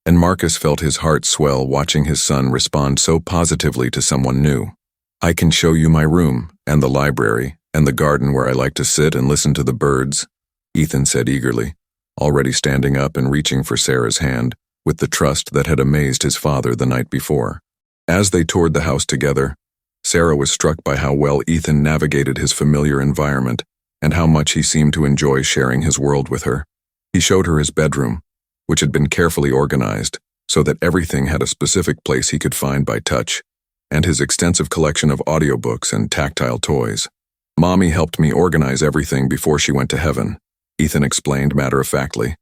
And Marcus felt his heart swell watching his son respond so positively to someone new. "I can show you my room, and the library, and the garden where I like to sit and listen to the birds," Ethan said eagerly, already standing up and reaching for Sarah's hand, with the trust that had amazed his father the night before. As they toured the house together, Sarah was struck by how well Ethan navigated his familiar environment and how much he seemed to enjoy sharing his world with her. He showed her his bedroom, which had been carefully organized so that everything had a specific place he could find by touch, and his extensive collection of audiobooks and tactile toys. "Mommy helped me organize everything before she went to heaven," Ethan explained matter-of-factly,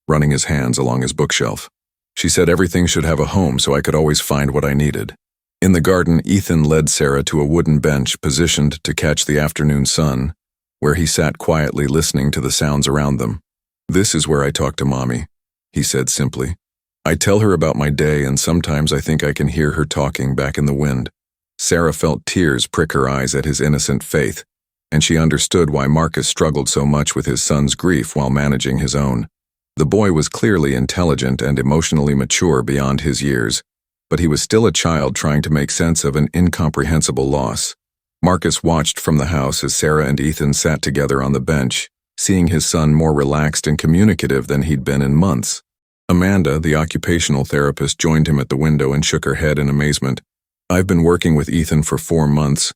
running his hands along his bookshelf. "She said everything should have a home so I could always find what I needed." In the garden, Ethan led Sarah to a wooden bench positioned to catch the afternoon sun, where he sat quietly listening to the sounds around them. "This is where I talk to Mommy," he said simply. "I tell her about my day, and sometimes I think I can hear her talking back in the wind." Sarah felt tears prick her eyes at his innocent faith, and she understood why Marcus struggled so much with his son's grief while managing his own. The boy was clearly intelligent and emotionally mature beyond his years, but he was still a child trying to make sense of an incomprehensible loss. Marcus watched from the house as Sarah and Ethan sat together on the bench, seeing his son more relaxed and communicative than he'd been in months. Amanda, the occupational therapist, joined him at the window and shook her head in amazement. "I've been working with Ethan for 4 months,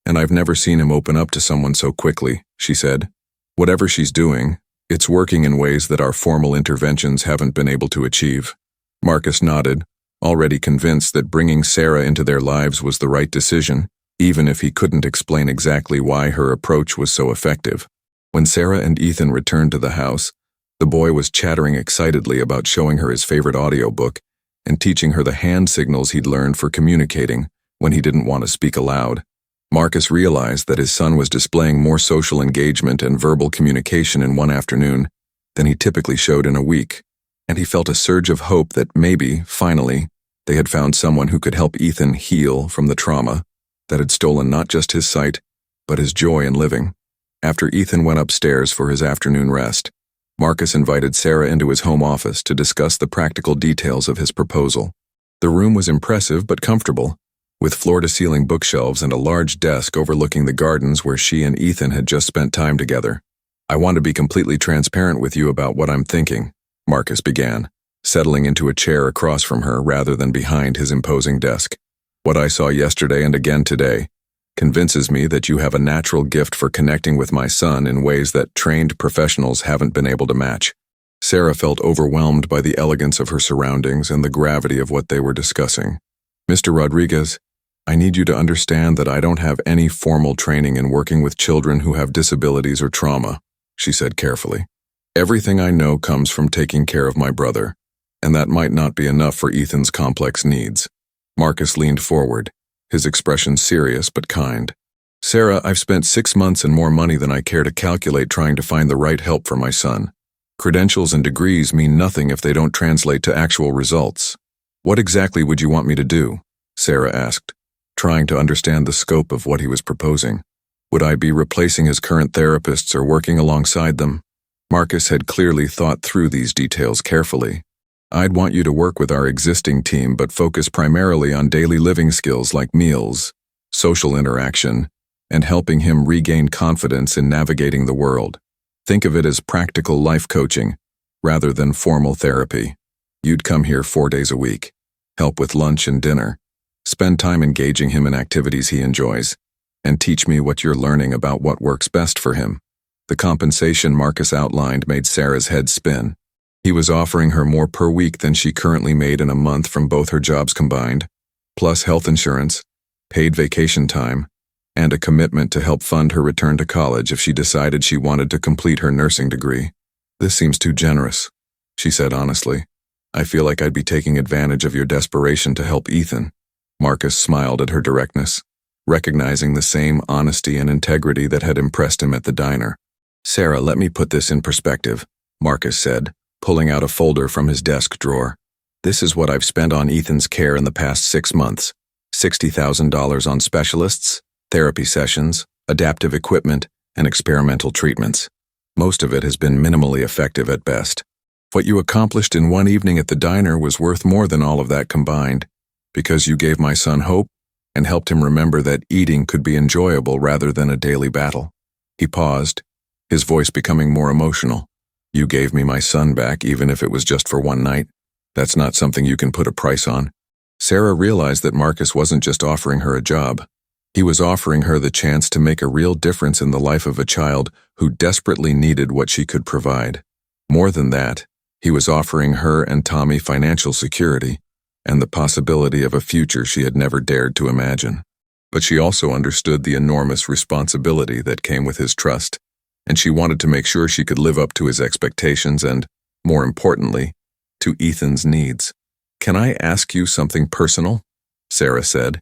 and I've never seen him open up to someone so quickly," she said. "Whatever she's doing, it's working in ways that our formal interventions haven't been able to achieve." Marcus nodded, already convinced that bringing Sarah into their lives was the right decision, even if he couldn't explain exactly why her approach was so effective. When Sarah and Ethan returned to the house, the boy was chattering excitedly about showing her his favorite audiobook and teaching her the hand signals he'd learned for communicating when he didn't want to speak aloud. Marcus realized that his son was displaying more social engagement and verbal communication in one afternoon than he typically showed in a week, and he felt a surge of hope that maybe, finally, they had found someone who could help Ethan heal from the trauma that had stolen not just his sight, but his joy in living. After Ethan went upstairs for his afternoon rest, Marcus invited Sarah into his home office to discuss the practical details of his proposal. The room was impressive but comfortable, with floor-to-ceiling bookshelves and a large desk overlooking the gardens where she and Ethan had just spent time together. "I want to be completely transparent with you about what I'm thinking," Marcus began, settling into a chair across from her rather than behind his imposing desk. "What I saw yesterday and again today convinces me that you have a natural gift for connecting with my son in ways that trained professionals haven't been able to match." Sarah felt overwhelmed by the elegance of her surroundings and the gravity of what they were discussing. "Mr. Rodriguez, I need you to understand that I don't have any formal training in working with children who have disabilities or trauma," she said carefully. "Everything I know comes from taking care of my brother, and that might not be enough for Ethan's complex needs." Marcus leaned forward, his expression serious but kind. "Sarah, I've spent 6 months and more money than I care to calculate trying to find the right help for my son. Credentials and degrees mean nothing if they don't translate to actual results. What exactly would you want me to do?" Sarah asked, trying to understand the scope of what he was proposing. Would I be replacing his current therapists or working alongside them? Marcus had clearly thought through these details carefully. "I'd want you to work with our existing team but focus primarily on daily living skills like meals, social interaction, and helping him regain confidence in navigating the world. Think of it as practical life coaching, rather than formal therapy. You'd come here 4 days a week, help with lunch and dinner, spend time engaging him in activities he enjoys, and teach me what you're learning about what works best for him." The compensation Marcus outlined made Sarah's head spin. He was offering her more per week than she currently made in a month from both her jobs combined, plus health insurance, paid vacation time, and a commitment to help fund her return to college if she decided she wanted to complete her nursing degree. "This seems too generous," she said honestly. "I feel like I'd be taking advantage of your desperation to help Ethan." Marcus smiled at her directness, recognizing the same honesty and integrity that had impressed him at the diner. "Sarah, let me put this in perspective," Marcus said, pulling out a folder from his desk drawer. "This is what I've spent on Ethan's care in the past 6 months. $60,000 on specialists, therapy sessions, adaptive equipment, and experimental treatments. Most of it has been minimally effective at best. What you accomplished in one evening at the diner was worth more than all of that combined, because you gave my son hope and helped him remember that eating could be enjoyable rather than a daily battle. He paused, his voice becoming more emotional. You gave me my son back, even if it was just for one night. That's not something you can put a price on. Sarah realized that Marcus wasn't just offering her a job. He was offering her the chance to make a real difference in the life of a child who desperately needed what she could provide. More than that, he was offering her and Tommy financial security and the possibility of a future she had never dared to imagine. But she also understood the enormous responsibility that came with his trust, and she wanted to make sure she could live up to his expectations and, more importantly, to Ethan's needs. "Can I ask you something personal?" Sarah said,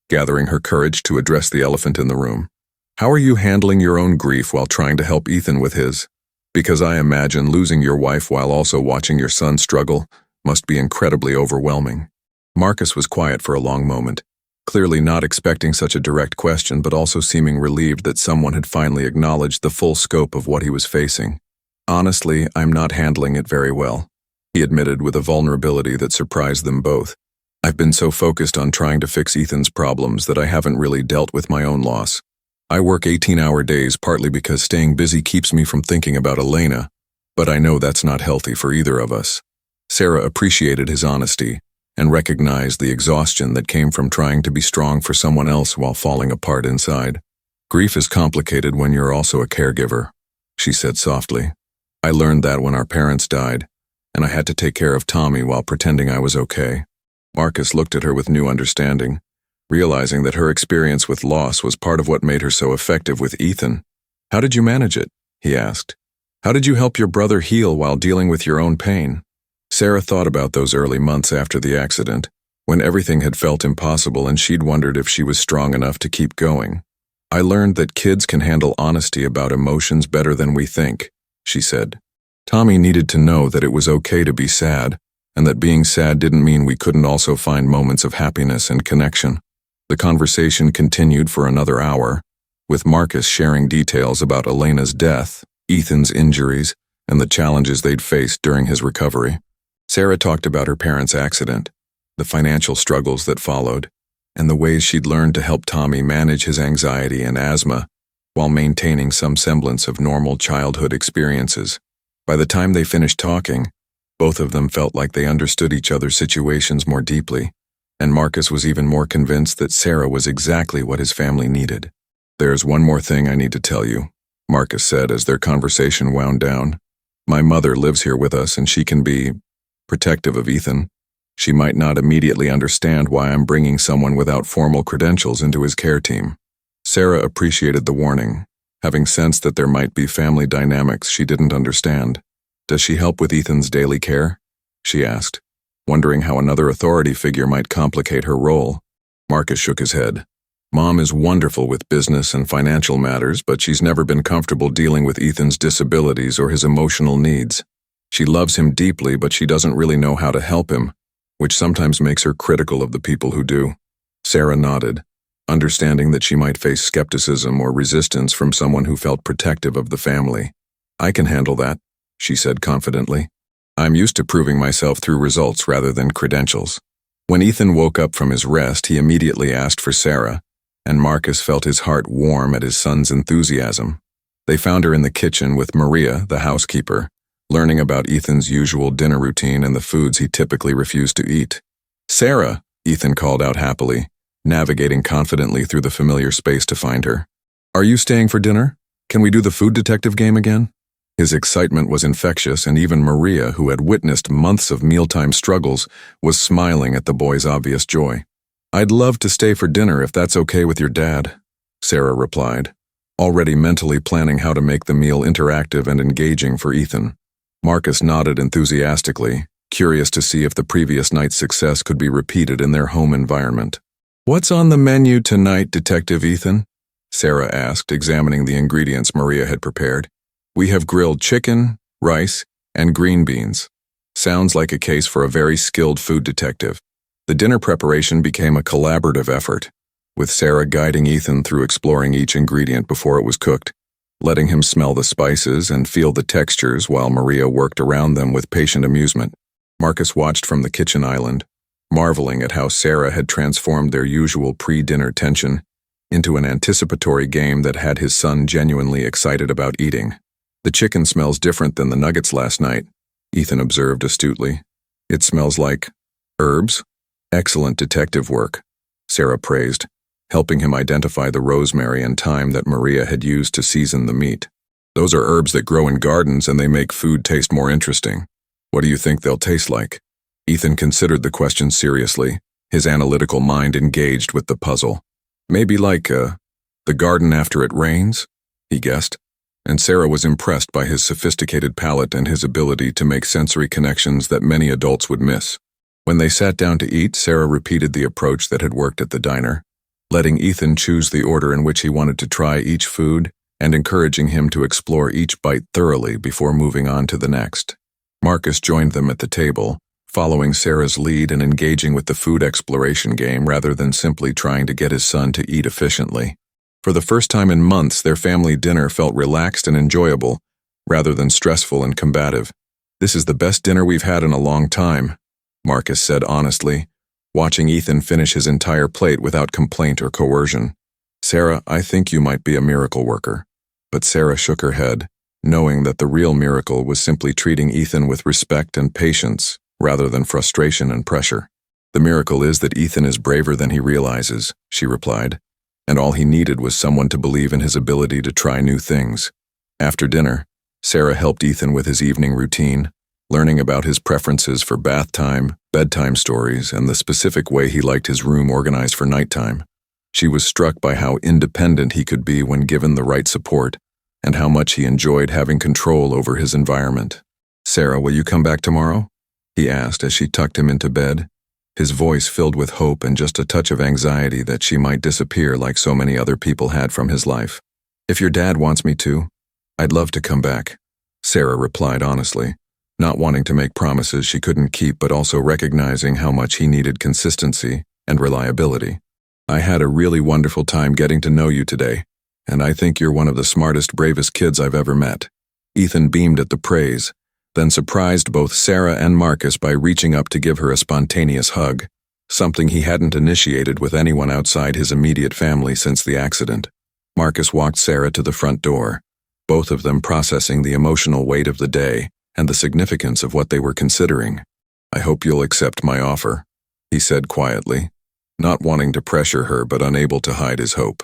gathering her courage to address the elephant in the room. "How are you handling your own grief while trying to help Ethan with his? Because I imagine losing your wife while also watching your son struggle must be incredibly overwhelming." Marcus was quiet for a long moment, clearly not expecting such a direct question, but also seeming relieved that someone had finally acknowledged the full scope of what he was facing. "Honestly, I'm not handling it very well," he admitted with a vulnerability that surprised them both. "I've been so focused on trying to fix Ethan's problems that I haven't really dealt with my own loss. I work 18-hour days partly because staying busy keeps me from thinking about Elena, but I know that's not healthy for either of us." Sarah appreciated his honesty and recognized the exhaustion that came from trying to be strong for someone else while falling apart inside. "Grief is complicated when you're also a caregiver," she said softly. "I learned that when our parents died, and I had to take care of Tommy while pretending I was okay." Marcus looked at her with new understanding, realizing that her experience with loss was part of what made her so effective with Ethan. "How did you manage it?" he asked. "How did you help your brother heal while dealing with your own pain?" Sarah thought about those early months after the accident, when everything had felt impossible and she'd wondered if she was strong enough to keep going. "I learned that kids can handle honesty about emotions better than we think," she said. "Tommy needed to know that it was okay to be sad, and that being sad didn't mean we couldn't also find moments of happiness and connection." The conversation continued for another hour, with Marcus sharing details about Elena's death, Ethan's injuries, and the challenges they'd faced during his recovery. Sarah talked about her parents' accident, the financial struggles that followed, and the ways she'd learned to help Tommy manage his anxiety and asthma while maintaining some semblance of normal childhood experiences. By the time they finished talking, both of them felt like they understood each other's situations more deeply, and Marcus was even more convinced that Sarah was exactly what his family needed. "There's one more thing I need to tell you," Marcus said as their conversation wound down. "My mother lives here with us, and she can be protective of Ethan. She might not immediately understand why I'm bringing someone without formal credentials into his care team." Sarah appreciated the warning, having sensed that there might be family dynamics she didn't understand. "Does she help with Ethan's daily care?" she asked, wondering how another authority figure might complicate her role. Marcus shook his head. "Mom is wonderful with business and financial matters, but she's never been comfortable dealing with Ethan's disabilities or his emotional needs. She loves him deeply, but she doesn't really know how to help him, which sometimes makes her critical of the people who do." Sarah nodded, understanding that she might face skepticism or resistance from someone who felt protective of the family. "I can handle that," she said confidently. "I'm used to proving myself through results rather than credentials." When Ethan woke up from his rest, he immediately asked for Sarah, and Marcus felt his heart warm at his son's enthusiasm. They found her in the kitchen with Maria, the housekeeper, learning about Ethan's usual dinner routine and the foods he typically refused to eat. "Sarah," Ethan called out happily, navigating confidently through the familiar space to find her. "Are you staying for dinner? Can we do the food detective game again?" His excitement was infectious, and even Maria, who had witnessed months of mealtime struggles, was smiling at the boy's obvious joy. "I'd love to stay for dinner if that's okay with your dad," Sarah replied, already mentally planning how to make the meal interactive and engaging for Ethan. Marcus nodded enthusiastically, curious to see if the previous night's success could be repeated in their home environment. "What's on the menu tonight, Detective Ethan?" Sarah asked, examining the ingredients Maria had prepared. "We have grilled chicken, rice, and green beans. Sounds like a case for a very skilled food detective." The dinner preparation became a collaborative effort, with Sarah guiding Ethan through exploring each ingredient before it was cooked. letting him smell the spices and feel the textures while Maria worked around them with patient amusement. Marcus watched from the kitchen island, marveling at how Sarah had transformed their usual pre-dinner tension into an anticipatory game that had his son genuinely excited about eating. "The chicken smells different than the nuggets last night," Ethan observed astutely. "It smells like herbs." "Excellent detective work," Sarah praised, helping him identify the rosemary and thyme that Maria had used to season the meat. "Those are herbs that grow in gardens and they make food taste more interesting. What do you think they'll taste like?" Ethan considered the question seriously, his analytical mind engaged with the puzzle. "Maybe like, the garden after it rains," he guessed, and Sarah was impressed by his sophisticated palate and his ability to make sensory connections that many adults would miss. When they sat down to eat, Sarah repeated the approach that had worked at the diner, letting Ethan choose the order in which he wanted to try each food and encouraging him to explore each bite thoroughly before moving on to the next. Marcus joined them at the table, following Sarah's lead and engaging with the food exploration game rather than simply trying to get his son to eat efficiently. For the first time in months, their family dinner felt relaxed and enjoyable, rather than stressful and combative. "This is the best dinner we've had in a long time," Marcus said honestly, watching Ethan finish his entire plate without complaint or coercion. "Sarah, I think you might be a miracle worker." But Sarah shook her head, knowing that the real miracle was simply treating Ethan with respect and patience, rather than frustration and pressure. "The miracle is that Ethan is braver than he realizes," she replied, and all he needed was someone to believe in his ability to try new things. After dinner, Sarah helped Ethan with his evening routine, learning about his preferences for bath time, bedtime stories, and the specific way he liked his room organized for nighttime. She was struck by how independent he could be when given the right support, and how much he enjoyed having control over his environment. "Sarah, will you come back tomorrow?" he asked as she tucked him into bed, his voice filled with hope and just a touch of anxiety that she might disappear like so many other people had from his life. "If your dad wants me to, I'd love to come back," Sarah replied honestly, not wanting to make promises she couldn't keep but also recognizing how much he needed consistency and reliability. "I had a really wonderful time getting to know you today, and I think you're one of the smartest, bravest kids I've ever met." Ethan beamed at the praise, then surprised both Sarah and Marcus by reaching up to give her a spontaneous hug, something he hadn't initiated with anyone outside his immediate family since the accident. Marcus walked Sarah to the front door, both of them processing the emotional weight of the day and the significance of what they were considering. "I hope you'll accept my offer," he said quietly, not wanting to pressure her but unable to hide his hope.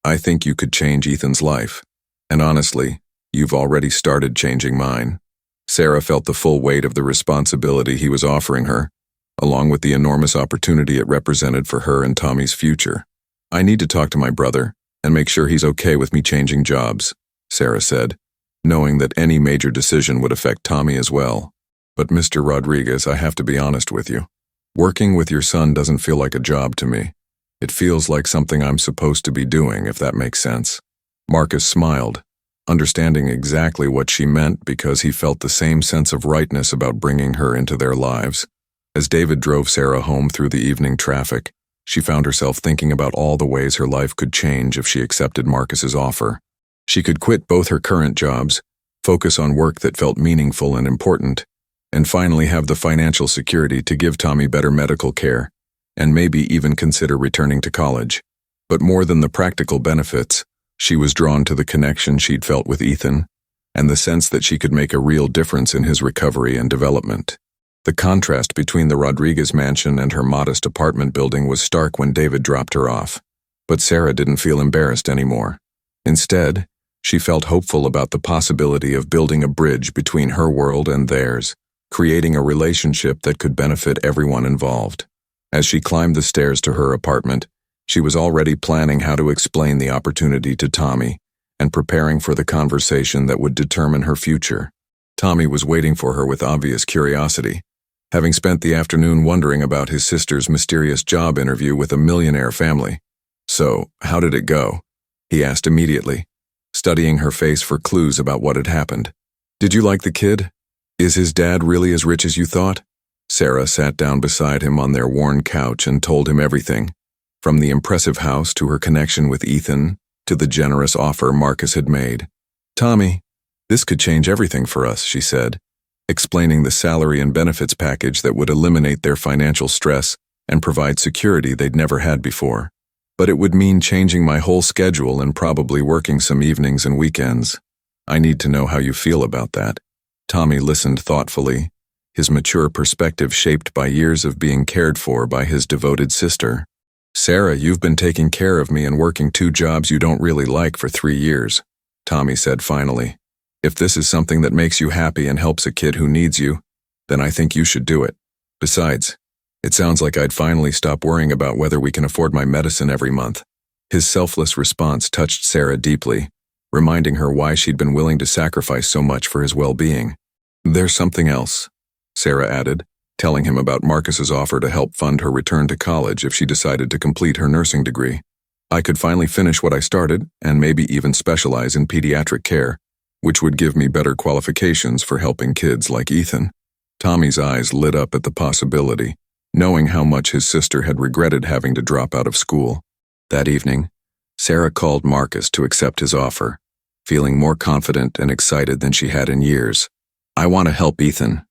"I think you could change Ethan's life, and honestly, you've already started changing mine." Sarah felt the full weight of the responsibility he was offering her, along with the enormous opportunity it represented for her and Tommy's future. "I need to talk to my brother and make sure he's okay with me changing jobs," Sarah said, knowing that any major decision would affect Tommy as well. "But Mr. Rodriguez, I have to be honest with you. Working with your son doesn't feel like a job to me. It feels like something I'm supposed to be doing, if that makes sense." Marcus smiled, understanding exactly what she meant because he felt the same sense of rightness about bringing her into their lives. As David drove Sarah home through the evening traffic, she found herself thinking about all the ways her life could change if she accepted Marcus's offer. She could quit both her current jobs, focus on work that felt meaningful and important, and finally have the financial security to give Tommy better medical care, and maybe even consider returning to college. But more than the practical benefits, she was drawn to the connection she'd felt with Ethan, and the sense that she could make a real difference in his recovery and development. The contrast between the Rodriguez mansion and her modest apartment building was stark when David dropped her off, but Sarah didn't feel embarrassed anymore. Instead, she felt hopeful about the possibility of building a bridge between her world and theirs, creating a relationship that could benefit everyone involved. As she climbed the stairs to her apartment, she was already planning how to explain the opportunity to Tommy and preparing for the conversation that would determine her future. Tommy was waiting for her with obvious curiosity, having spent the afternoon wondering about his sister's mysterious job interview with a millionaire family. "So, how did it go?" he asked immediately, studying her face for clues about what had happened. "Did you like the kid? Is his dad really as rich as you thought?" Sarah sat down beside him on their worn couch and told him everything, from the impressive house to her connection with Ethan to the generous offer Marcus had made. "Tommy, this could change everything for us," she said, explaining the salary and benefits package that would eliminate their financial stress and provide security they'd never had before. "But it would mean changing my whole schedule and probably working some evenings and weekends. I need to know how you feel about that." Tommy listened thoughtfully, his mature perspective shaped by years of being cared for by his devoted sister. "Sarah, you've been taking care of me and working 2 jobs you don't really like for 3 years," Tommy said finally. "If this is something that makes you happy and helps a kid who needs you, then I think you should do it. Besides, it sounds like I'd finally stop worrying about whether we can afford my medicine every month." His selfless response touched Sarah deeply, reminding her why she'd been willing to sacrifice so much for his well-being. "There's something else," Sarah added, telling him about Marcus's offer to help fund her return to college if she decided to complete her nursing degree. "I could finally finish what I started and maybe even specialize in pediatric care, which would give me better qualifications for helping kids like Ethan." Tommy's eyes lit up at the possibility, knowing how much his sister had regretted having to drop out of school. That evening, Sarah called Marcus to accept his offer, feeling more confident and excited than she had in years. "I want to help Ethan,"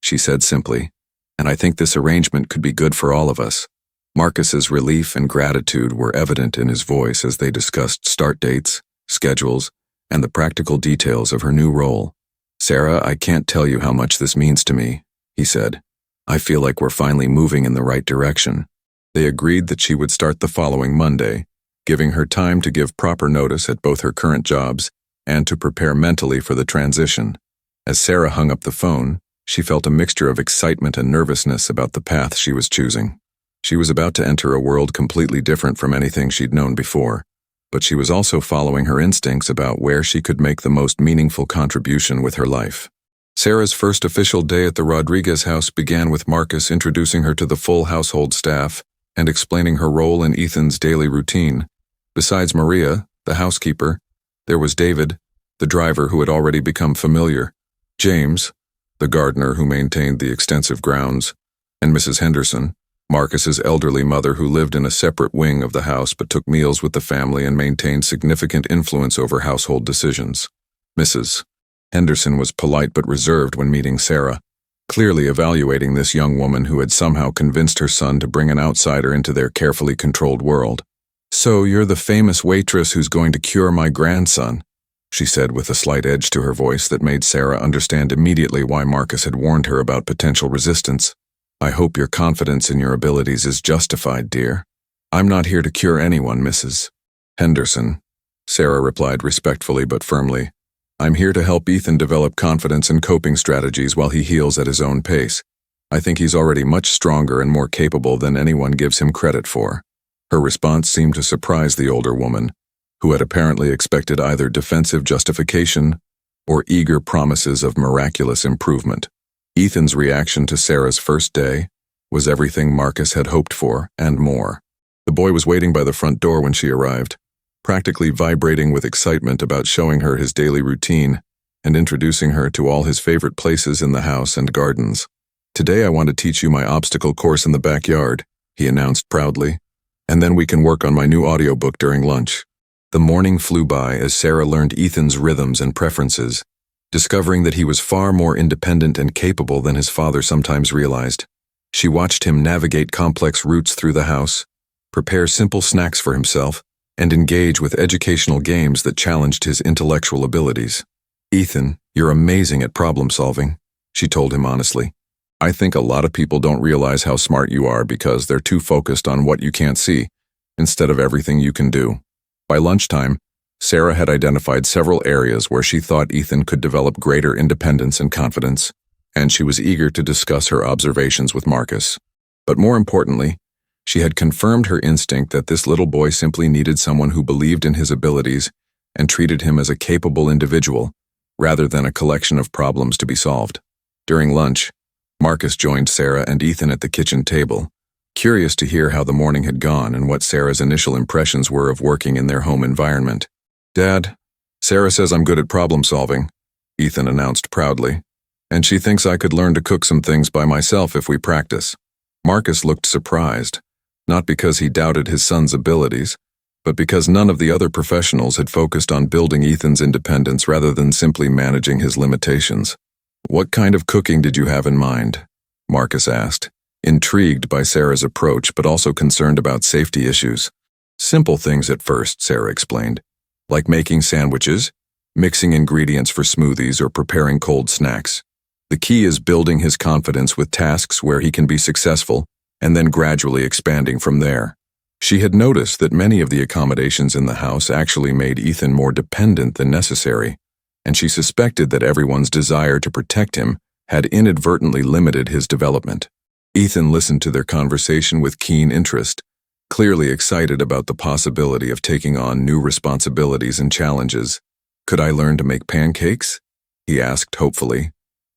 she said simply, "and I think this arrangement could be good for all of us." Marcus's relief and gratitude were evident in his voice as they discussed start dates, schedules, and the practical details of her new role. "Sarah, I can't tell you how much this means to me," he said. "I feel like we're finally moving in the right direction." They agreed that she would start the following Monday, giving her time to give proper notice at both her current jobs and to prepare mentally for the transition. As Sarah hung up the phone, she felt a mixture of excitement and nervousness about the path she was choosing. She was about to enter a world completely different from anything she'd known before, but she was also following her instincts about where she could make the most meaningful contribution with her life. Sarah's first official day at the Rodriguez house began with Marcus introducing her to the full household staff and explaining her role in Ethan's daily routine. Besides Maria, the housekeeper, there was David, the driver who had already become familiar, James, the gardener who maintained the extensive grounds, and Mrs. Henderson, Marcus's elderly mother who lived in a separate wing of the house but took meals with the family and maintained significant influence over household decisions. Mrs. Henderson was polite but reserved when meeting Sarah, clearly evaluating this young woman who had somehow convinced her son to bring an outsider into their carefully controlled world. "So you're the famous waitress who's going to cure my grandson," she said with a slight edge to her voice that made Sarah understand immediately why Marcus had warned her about potential resistance. "I hope your confidence in your abilities is justified, dear. I'm not here to cure anyone, Mrs. Henderson," Sarah replied respectfully but firmly. "I'm here to help Ethan develop confidence and coping strategies while he heals at his own pace. I think he's already much stronger and more capable than anyone gives him credit for." Her response seemed to surprise the older woman, who had apparently expected either defensive justification or eager promises of miraculous improvement. Ethan's reaction to Sarah's first day was everything Marcus had hoped for and more. The boy was waiting by the front door when she arrived, practically vibrating with excitement about showing her his daily routine and introducing her to all his favorite places in the house and gardens. "Today I want to teach you my obstacle course in the backyard," he announced proudly, "and then we can work on my new audiobook during lunch." The morning flew by as Sarah learned Ethan's rhythms and preferences, discovering that he was far more independent and capable than his father sometimes realized. She watched him navigate complex routes through the house, prepare simple snacks for himself, and engage with educational games that challenged his intellectual abilities. "Ethan, you're amazing at problem solving," she told him honestly. "I think a lot of people don't realize how smart you are because they're too focused on what you can't see, instead of everything you can do." By lunchtime, Sarah had identified several areas where she thought Ethan could develop greater independence and confidence, and she was eager to discuss her observations with Marcus. But more importantly, she had confirmed her instinct that this little boy simply needed someone who believed in his abilities and treated him as a capable individual, rather than a collection of problems to be solved. During lunch, Marcus joined Sarah and Ethan at the kitchen table, curious to hear how the morning had gone and what Sarah's initial impressions were of working in their home environment. "Dad, Sarah says I'm good at problem solving," Ethan announced proudly, "and she thinks I could learn to cook some things by myself if we practice." Marcus looked surprised, not because he doubted his son's abilities, but because none of the other professionals had focused on building Ethan's independence rather than simply managing his limitations. "What kind of cooking did you have in mind?" Marcus asked, intrigued by Sarah's approach but also concerned about safety issues. "Simple things at first," Sarah explained, "like making sandwiches, mixing ingredients for smoothies, or preparing cold snacks. The key is building his confidence with tasks where he can be successful and then gradually expanding from there." She had noticed that many of the accommodations in the house actually made Ethan more dependent than necessary, and she suspected that everyone's desire to protect him had inadvertently limited his development. Ethan listened to their conversation with keen interest, clearly excited about the possibility of taking on new responsibilities and challenges. "Could I learn to make pancakes?" he asked hopefully.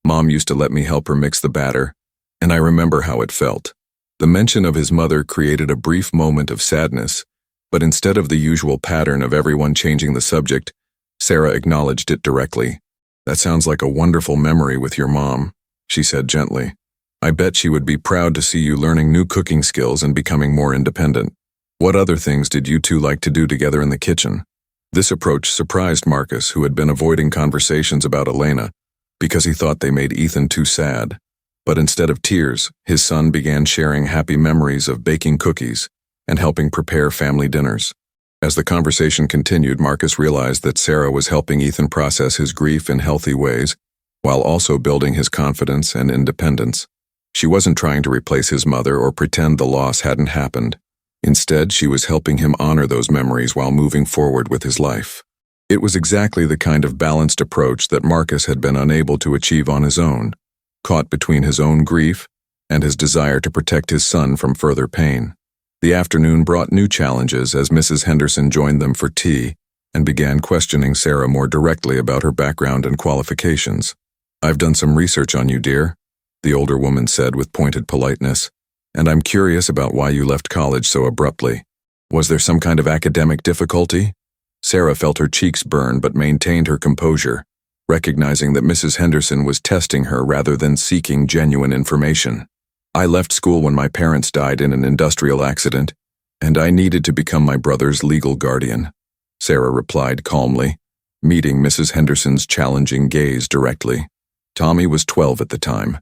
"Mom used to let me help her mix the batter, and I remember how it felt." The mention of his mother created a brief moment of sadness, but instead of the usual pattern of everyone changing the subject, Sarah acknowledged it directly. "That sounds like a wonderful memory with your mom," she said gently. "I bet she would be proud to see you learning new cooking skills and becoming more independent. What other things did you two like to do together in the kitchen?" This approach surprised Marcus, who had been avoiding conversations about Elena because he thought they made Ethan too sad. But instead of tears, his son began sharing happy memories of baking cookies and helping prepare family dinners. As the conversation continued, Marcus realized that Sarah was helping Ethan process his grief in healthy ways, while also building his confidence and independence. She wasn't trying to replace his mother or pretend the loss hadn't happened. Instead, she was helping him honor those memories while moving forward with his life. It was exactly the kind of balanced approach that Marcus had been unable to achieve on his own, caught between his own grief and his desire to protect his son from further pain. The afternoon brought new challenges as Mrs. Henderson joined them for tea and began questioning Sarah more directly about her background and qualifications. "I've done some research on you, dear," the older woman said with pointed politeness, "and I'm curious about why you left college so abruptly. Was there some kind of academic difficulty?" Sarah felt her cheeks burn but maintained her composure, recognizing that Mrs. Henderson was testing her rather than seeking genuine information. "I left school when my parents died in an industrial accident, and I needed to become my brother's legal guardian," Sarah replied calmly, meeting Mrs. Henderson's challenging gaze directly. "Tommy was 12 at the time,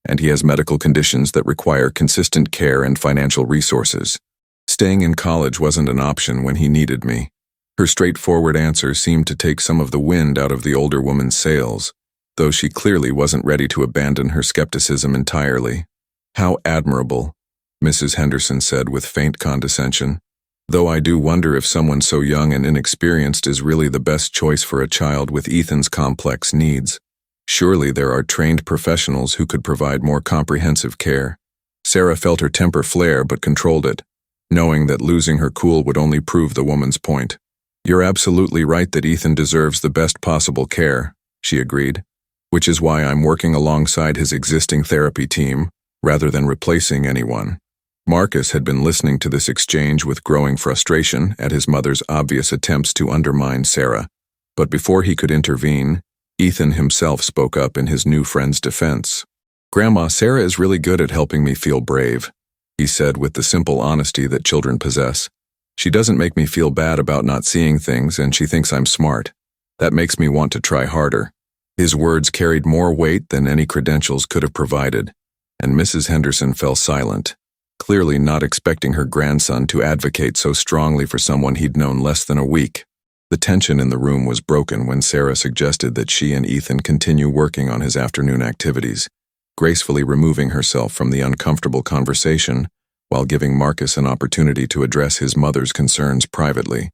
and he has medical conditions that require consistent care and financial resources. Staying in college wasn't an option when he needed me." Her straightforward answer seemed to take some of the wind out of the older woman's sails, though she clearly wasn't ready to abandon her skepticism entirely. "How admirable," Mrs. Henderson said with faint condescension, "though I do wonder if someone so young and inexperienced is really the best choice for a child with Ethan's complex needs. Surely there are trained professionals who could provide more comprehensive care." Sarah felt her temper flare but controlled it, knowing that losing her cool would only prove the woman's point. "You're absolutely right that Ethan deserves the best possible care," she agreed, "which is why I'm working alongside his existing therapy team, rather than replacing anyone." Marcus had been listening to this exchange with growing frustration at his mother's obvious attempts to undermine Sarah, but before he could intervene, Ethan himself spoke up in his new friend's defense. "Grandma, Sarah is really good at helping me feel brave," he said with the simple honesty that children possess. "She doesn't make me feel bad about not seeing things, and she thinks I'm smart. That makes me want to try harder." His words carried more weight than any credentials could have provided, and Mrs. Henderson fell silent, clearly not expecting her grandson to advocate so strongly for someone he'd known less than a week. The tension in the room was broken when Sarah suggested that she and Ethan continue working on his afternoon activities, gracefully removing herself from the uncomfortable conversation while giving Marcus an opportunity to address his mother's concerns privately.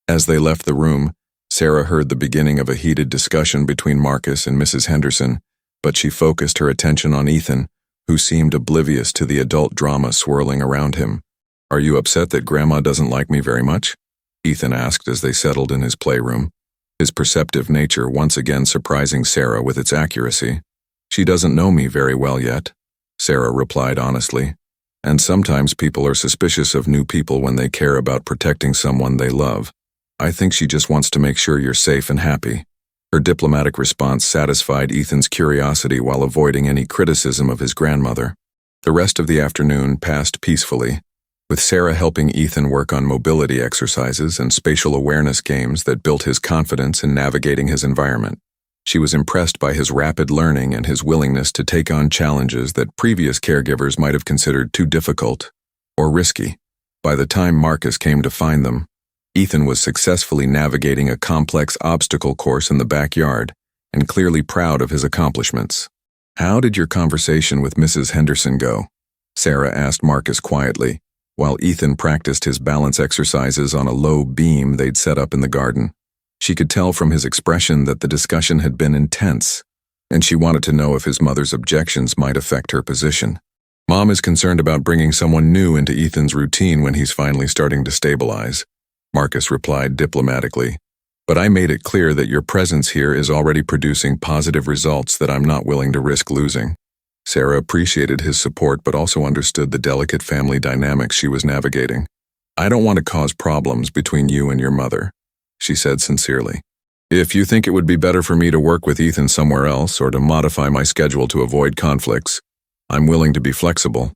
As they left the room, Sarah heard the beginning of a heated discussion between Marcus and Mrs. Henderson, but she focused her attention on Ethan, who seemed oblivious to the adult drama swirling around him. "Are you upset that Grandma doesn't like me very much?" Ethan asked as they settled in his playroom, his perceptive nature once again surprising Sarah with its accuracy. "She doesn't know me very well yet," Sarah replied honestly, "and sometimes people are suspicious of new people when they care about protecting someone they love. I think she just wants to make sure you're safe and happy." Her diplomatic response satisfied Ethan's curiosity while avoiding any criticism of his grandmother. The rest of the afternoon passed peacefully, with Sarah helping Ethan work on mobility exercises and spatial awareness games that built his confidence in navigating his environment. She was impressed by his rapid learning and his willingness to take on challenges that previous caregivers might have considered too difficult or risky. By the time Marcus came to find them, Ethan was successfully navigating a complex obstacle course in the backyard and clearly proud of his accomplishments. "How did your conversation with Mrs. Henderson go?" Sarah asked Marcus quietly, while Ethan practiced his balance exercises on a low beam they'd set up in the garden. She could tell from his expression that the discussion had been intense, and she wanted to know if his mother's objections might affect her position. "Mom is concerned about bringing someone new into Ethan's routine when he's finally starting to stabilize," Marcus replied diplomatically. "But I made it clear that your presence here is already producing positive results that I'm not willing to risk losing." Sarah appreciated his support but also understood the delicate family dynamics she was navigating. "I don't want to cause problems between you and your mother," she said sincerely. "If you think it would be better for me to work with Ethan somewhere else or to modify my schedule to avoid conflicts, I'm willing to be flexible."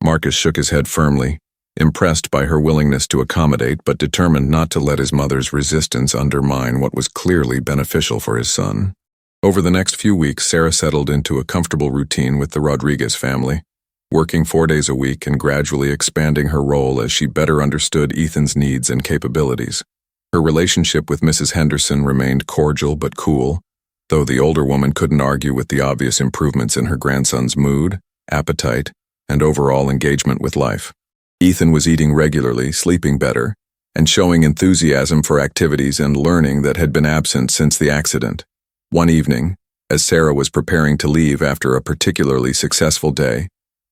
Marcus shook his head firmly, impressed by her willingness to accommodate but determined not to let his mother's resistance undermine what was clearly beneficial for his son. Over the next few weeks, Sarah settled into a comfortable routine with the Rodriguez family, working 4 days a week and gradually expanding her role as she better understood Ethan's needs and capabilities. Her relationship with Mrs. Henderson remained cordial but cool, though the older woman couldn't argue with the obvious improvements in her grandson's mood, appetite, and overall engagement with life. Ethan was eating regularly, sleeping better, and showing enthusiasm for activities and learning that had been absent since the accident. One evening, as Sarah was preparing to leave after a particularly successful day,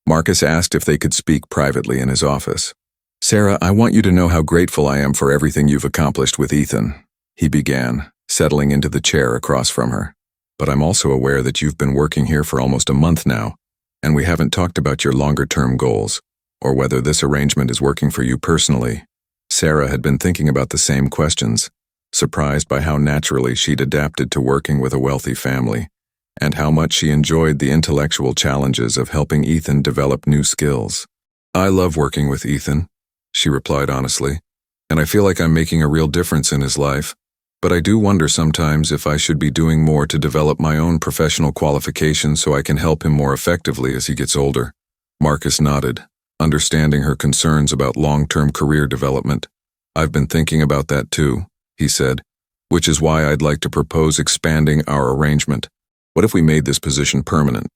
Marcus asked if they could speak privately in his office. "Sarah, I want you to know how grateful I am for everything you've accomplished with Ethan," he began, settling into the chair across from her. "But I'm also aware that you've been working here for almost a month now, and we haven't talked about your longer-term goals, or whether this arrangement is working for you personally." Sarah had been thinking about the same questions, surprised by how naturally she'd adapted to working with a wealthy family, and how much she enjoyed the intellectual challenges of helping Ethan develop new skills. "I love working with Ethan," she replied honestly, "and I feel like I'm making a real difference in his life, but I do wonder sometimes if I should be doing more to develop my own professional qualifications so I can help him more effectively as he gets older." Marcus nodded, understanding her concerns about long-term career development. "I've been thinking about that too," he said, "which is why I'd like to propose expanding our arrangement. What if we made this position permanent,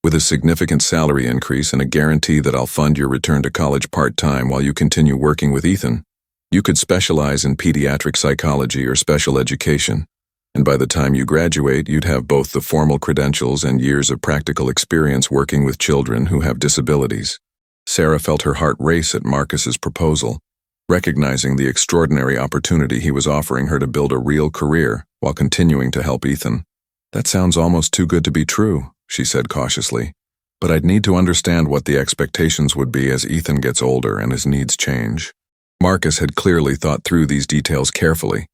with a significant salary increase and a guarantee that I'll fund your return to college part-time while you continue working with Ethan? You could specialize in pediatric psychology or special education, and by the time you graduate, you'd have both the formal credentials and years of practical experience working with children who have disabilities." Sarah felt her heart race at Marcus's proposal, recognizing the extraordinary opportunity he was offering her to build a real career while continuing to help Ethan. "That sounds almost too good to be true," she said cautiously, "but I'd need to understand what the expectations would be as Ethan gets older and his needs change." Marcus had clearly thought through these details carefully,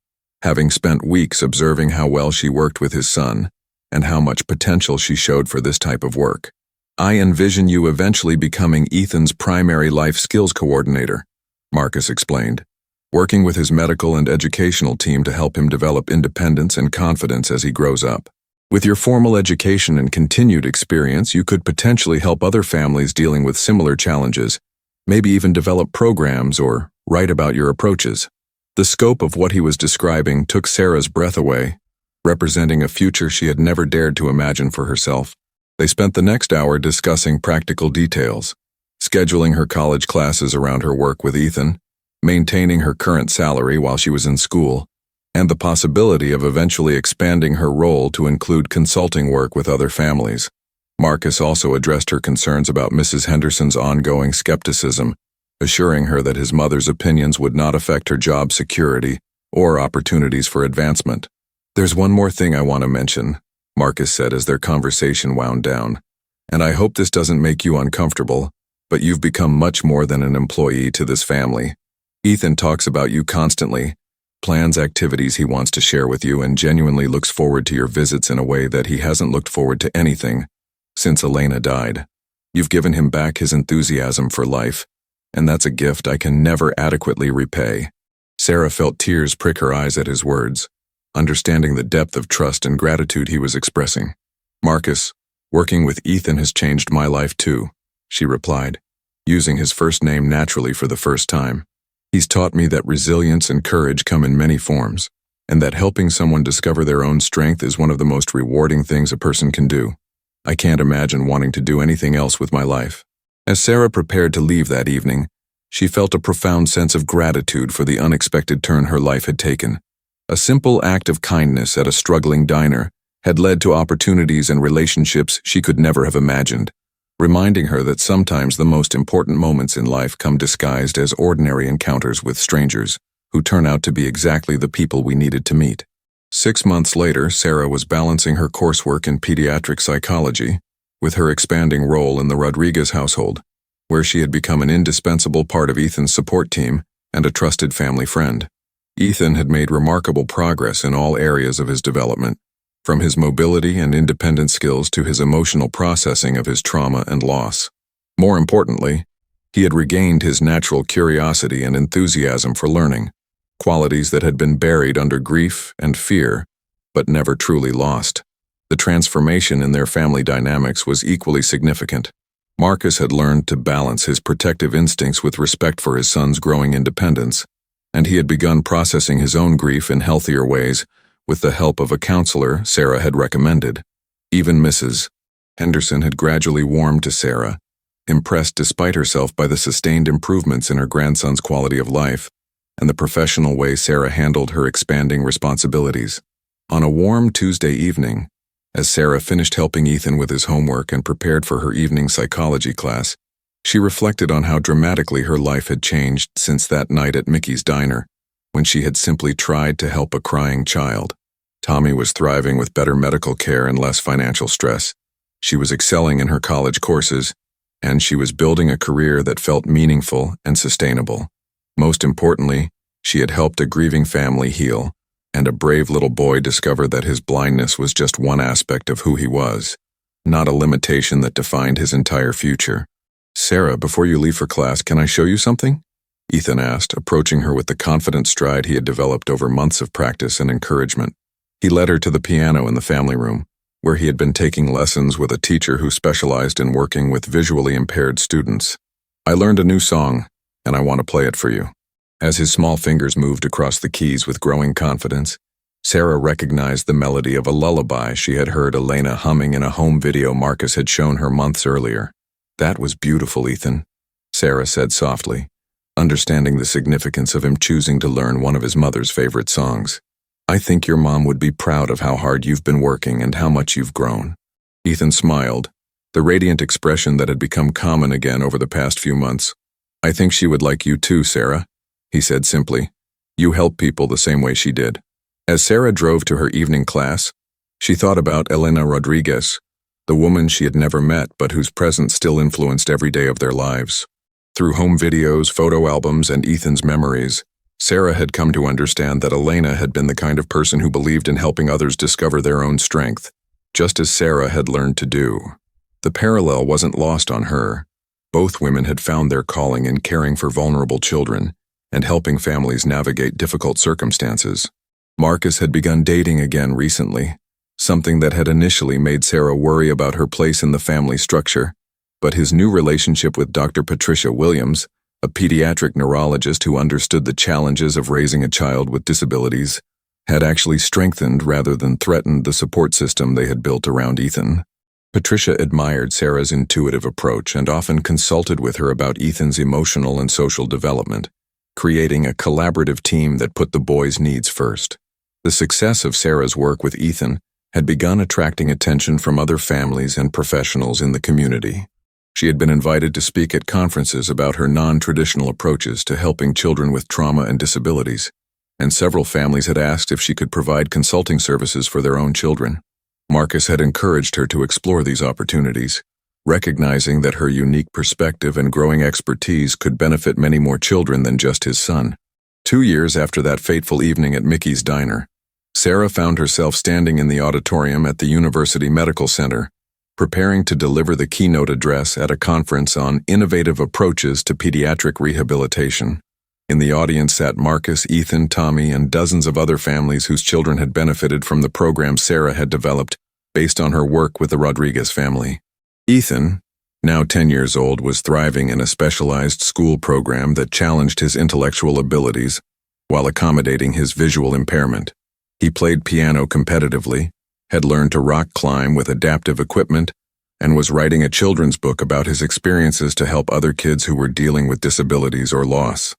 having spent weeks observing how well she worked with his son and how much potential she showed for this type of work. "I envision you eventually becoming Ethan's primary life skills coordinator," Marcus explained, working with his medical and educational team to help him develop independence and confidence as he grows up. "With your formal education and continued experience, you could potentially help other families dealing with similar challenges, maybe even develop programs or write about your approaches." The scope of what he was describing took Sarah's breath away, representing a future she had never dared to imagine for herself. They spent the next hour discussing practical details, scheduling her college classes around her work with Ethan, maintaining her current salary while she was in school, and the possibility of eventually expanding her role to include consulting work with other families. Marcus also addressed her concerns about Mrs. Henderson's ongoing skepticism, assuring her that his mother's opinions would not affect her job security or opportunities for advancement. "There's one more thing I want to mention," Marcus said as their conversation wound down, "and I hope this doesn't make you uncomfortable, but you've become much more than an employee to this family. Ethan talks about you constantly, plans activities he wants to share with you, and genuinely looks forward to your visits in a way that he hasn't looked forward to anything since Elena died. You've given him back his enthusiasm for life, and that's a gift I can never adequately repay." Sarah felt tears prick her eyes at his words, understanding the depth of trust and gratitude he was expressing. "Marcus, working with Ethan has changed my life too," she replied, using his first name naturally for the first time. "He's taught me that resilience and courage come in many forms, and that helping someone discover their own strength is one of the most rewarding things a person can do. I can't imagine wanting to do anything else with my life." As Sarah prepared to leave that evening, she felt a profound sense of gratitude for the unexpected turn her life had taken. A simple act of kindness at a struggling diner had led to opportunities and relationships she could never have imagined, reminding her that sometimes the most important moments in life come disguised as ordinary encounters with strangers, who turn out to be exactly the people we needed to meet. 6 months later, Sarah was balancing her coursework in pediatric psychology with her expanding role in the Rodriguez household, where she had become an indispensable part of Ethan's support team and a trusted family friend. Ethan had made remarkable progress in all areas of his development, from his mobility and independent skills to his emotional processing of his trauma and loss. More importantly, he had regained his natural curiosity and enthusiasm for learning, qualities that had been buried under grief and fear, but never truly lost. The transformation in their family dynamics was equally significant. Marcus had learned to balance his protective instincts with respect for his son's growing independence, and he had begun processing his own grief in healthier ways with the help of a counselor Sarah had recommended. Even Mrs. Henderson had gradually warmed to Sarah, impressed despite herself by the sustained improvements in her grandson's quality of life and the professional way Sarah handled her expanding responsibilities. On a warm Tuesday evening, as Sarah finished helping Ethan with his homework and prepared for her evening psychology class, she reflected on how dramatically her life had changed since that night at Mickey's diner, when she had simply tried to help a crying child. Tommy was thriving with better medical care and less financial stress. She was excelling in her college courses, and she was building a career that felt meaningful and sustainable. Most importantly, she had helped a grieving family heal, and a brave little boy discover that his blindness was just one aspect of who he was, not a limitation that defined his entire future. "Sarah, before you leave for class, can I show you something?" Ethan asked, approaching her with the confident stride he had developed over months of practice and encouragement. He led her to the piano in the family room, where he had been taking lessons with a teacher who specialized in working with visually impaired students. "I learned a new song, and I want to play it for you." As his small fingers moved across the keys with growing confidence, Sarah recognized the melody of a lullaby she had heard Elena humming in a home video Marcus had shown her months earlier. "That was beautiful, Ethan," Sarah said softly, understanding the significance of him choosing to learn one of his mother's favorite songs. "I think your mom would be proud of how hard you've been working and how much you've grown." Ethan smiled, the radiant expression that had become common again over the past few months. "I think she would like you too, Sarah," he said simply. "You help people the same way she did." As Sarah drove to her evening class, she thought about Elena Rodriguez, the woman she had never met but whose presence still influenced every day of their lives. Through home videos, photo albums, and Ethan's memories, Sarah had come to understand that Elena had been the kind of person who believed in helping others discover their own strength, just as Sarah had learned to do. The parallel wasn't lost on her. Both women had found their calling in caring for vulnerable children and helping families navigate difficult circumstances. Marcus had begun dating again recently, something that had initially made Sarah worry about her place in the family structure, but his new relationship with Dr. Patricia Williams, a pediatric neurologist who understood the challenges of raising a child with disabilities, had actually strengthened rather than threatened the support system they had built around Ethan. Patricia admired Sarah's intuitive approach and often consulted with her about Ethan's emotional and social development, creating a collaborative team that put the boy's needs first. The success of Sarah's work with Ethan had begun attracting attention from other families and professionals in the community. She had been invited to speak at conferences about her non-traditional approaches to helping children with trauma and disabilities, and several families had asked if she could provide consulting services for their own children. Marcus had encouraged her to explore these opportunities, recognizing that her unique perspective and growing expertise could benefit many more children than just his son. 2 years after that fateful evening at Mickey's diner, Sarah found herself standing in the auditorium at the University Medical Center, preparing to deliver the keynote address at a conference on innovative approaches to pediatric rehabilitation. In the audience sat Marcus, Ethan, Tommy, and dozens of other families whose children had benefited from the program Sarah had developed based on her work with the Rodriguez family. Ethan, now 10 years old, was thriving in a specialized school program that challenged his intellectual abilities while accommodating his visual impairment. He played piano competitively, had learned to rock climb with adaptive equipment, and was writing a children's book about his experiences to help other kids who were dealing with disabilities or loss.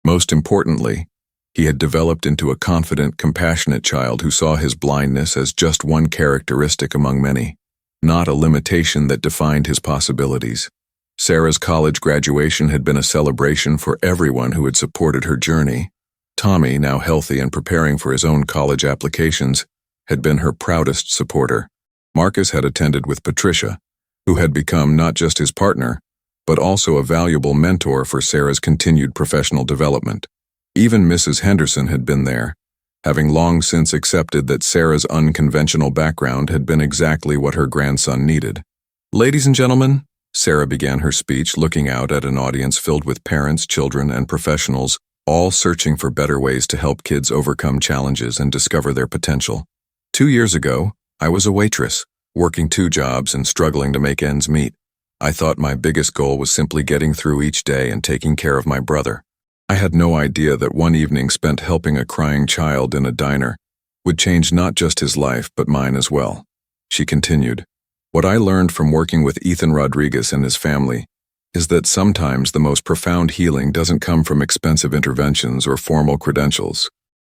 Most importantly, he had developed into a confident, compassionate child who saw his blindness as just one characteristic among many, not a limitation that defined his possibilities. Sarah's college graduation had been a celebration for everyone who had supported her journey. Tommy, now healthy and preparing for his own college applications, had been her proudest supporter. Marcus had attended with Patricia, who had become not just his partner, but also a valuable mentor for Sarah's continued professional development. Even Mrs. Henderson had been there, having long since accepted that Sarah's unconventional background had been exactly what her grandson needed. "Ladies and gentlemen," Sarah began her speech, looking out at an audience filled with parents, children, and professionals, all searching for better ways to help kids overcome challenges and discover their potential. 2 years ago, I was a waitress, working 2 jobs and struggling to make ends meet. I thought my biggest goal was simply getting through each day and taking care of my brother. I had no idea that one evening spent helping a crying child in a diner would change not just his life but mine as well. She continued, "What I learned from working with Ethan Rodriguez and his family is that sometimes the most profound healing doesn't come from expensive interventions or formal credentials.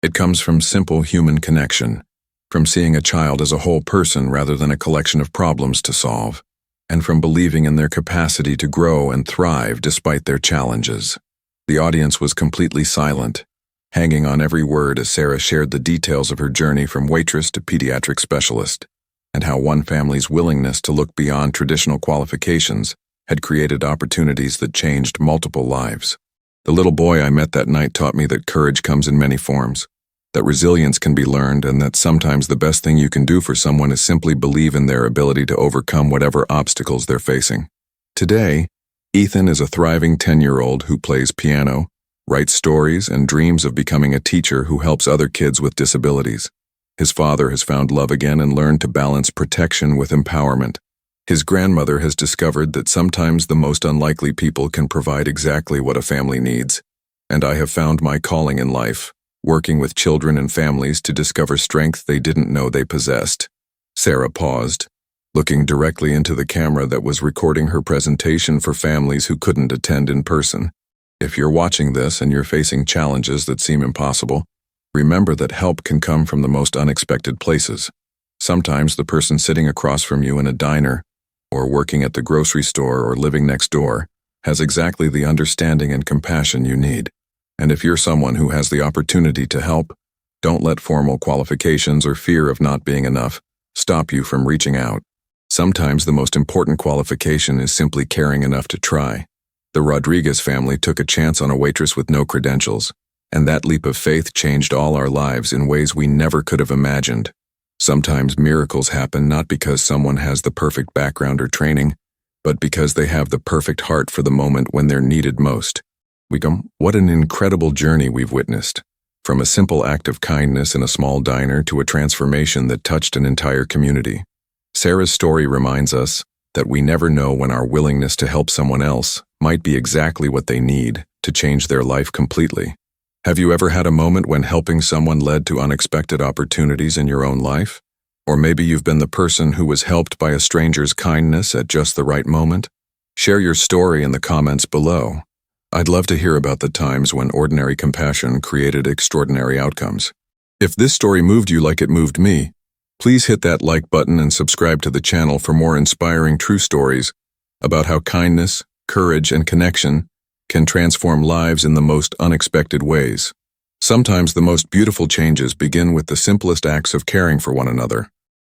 It comes from simple human connection, from seeing a child as a whole person rather than a collection of problems to solve, and from believing in their capacity to grow and thrive despite their challenges." The audience was completely silent, hanging on every word as Sarah shared the details of her journey from waitress to pediatric specialist, and how one family's willingness to look beyond traditional qualifications had created opportunities that changed multiple lives. The little boy I met that night taught me that courage comes in many forms, that resilience can be learned, and that sometimes the best thing you can do for someone is simply believe in their ability to overcome whatever obstacles they're facing. Today, Ethan is a thriving 10-year-old who plays piano, writes stories, and dreams of becoming a teacher who helps other kids with disabilities. His father has found love again and learned to balance protection with empowerment. His grandmother has discovered that sometimes the most unlikely people can provide exactly what a family needs. And I have found my calling in life, working with children and families to discover strength they didn't know they possessed. Sarah paused, looking directly into the camera that was recording her presentation for families who couldn't attend in person. If you're watching this and you're facing challenges that seem impossible, remember that help can come from the most unexpected places. Sometimes the person sitting across from you in a diner, or working at the grocery store or living next door, has exactly the understanding and compassion you need. And if you're someone who has the opportunity to help, don't let formal qualifications or fear of not being enough stop you from reaching out. Sometimes the most important qualification is simply caring enough to try. The Rodriguez family took a chance on a waitress with no credentials, and that leap of faith changed all our lives in ways we never could have imagined. Sometimes miracles happen not because someone has the perfect background or training, but because they have the perfect heart for the moment when they're needed most. What an incredible journey we've witnessed. From a simple act of kindness in a small diner to a transformation that touched an entire community. Sarah's story reminds us that we never know when our willingness to help someone else might be exactly what they need to change their life completely. Have you ever had a moment when helping someone led to unexpected opportunities in your own life? Or maybe you've been the person who was helped by a stranger's kindness at just the right moment? Share your story in the comments below. I'd love to hear about the times when ordinary compassion created extraordinary outcomes. If this story moved you like it moved me, please hit that like button and subscribe to the channel for more inspiring true stories about how kindness, courage, and connection can transform lives in the most unexpected ways. Sometimes the most beautiful changes begin with the simplest acts of caring for one another.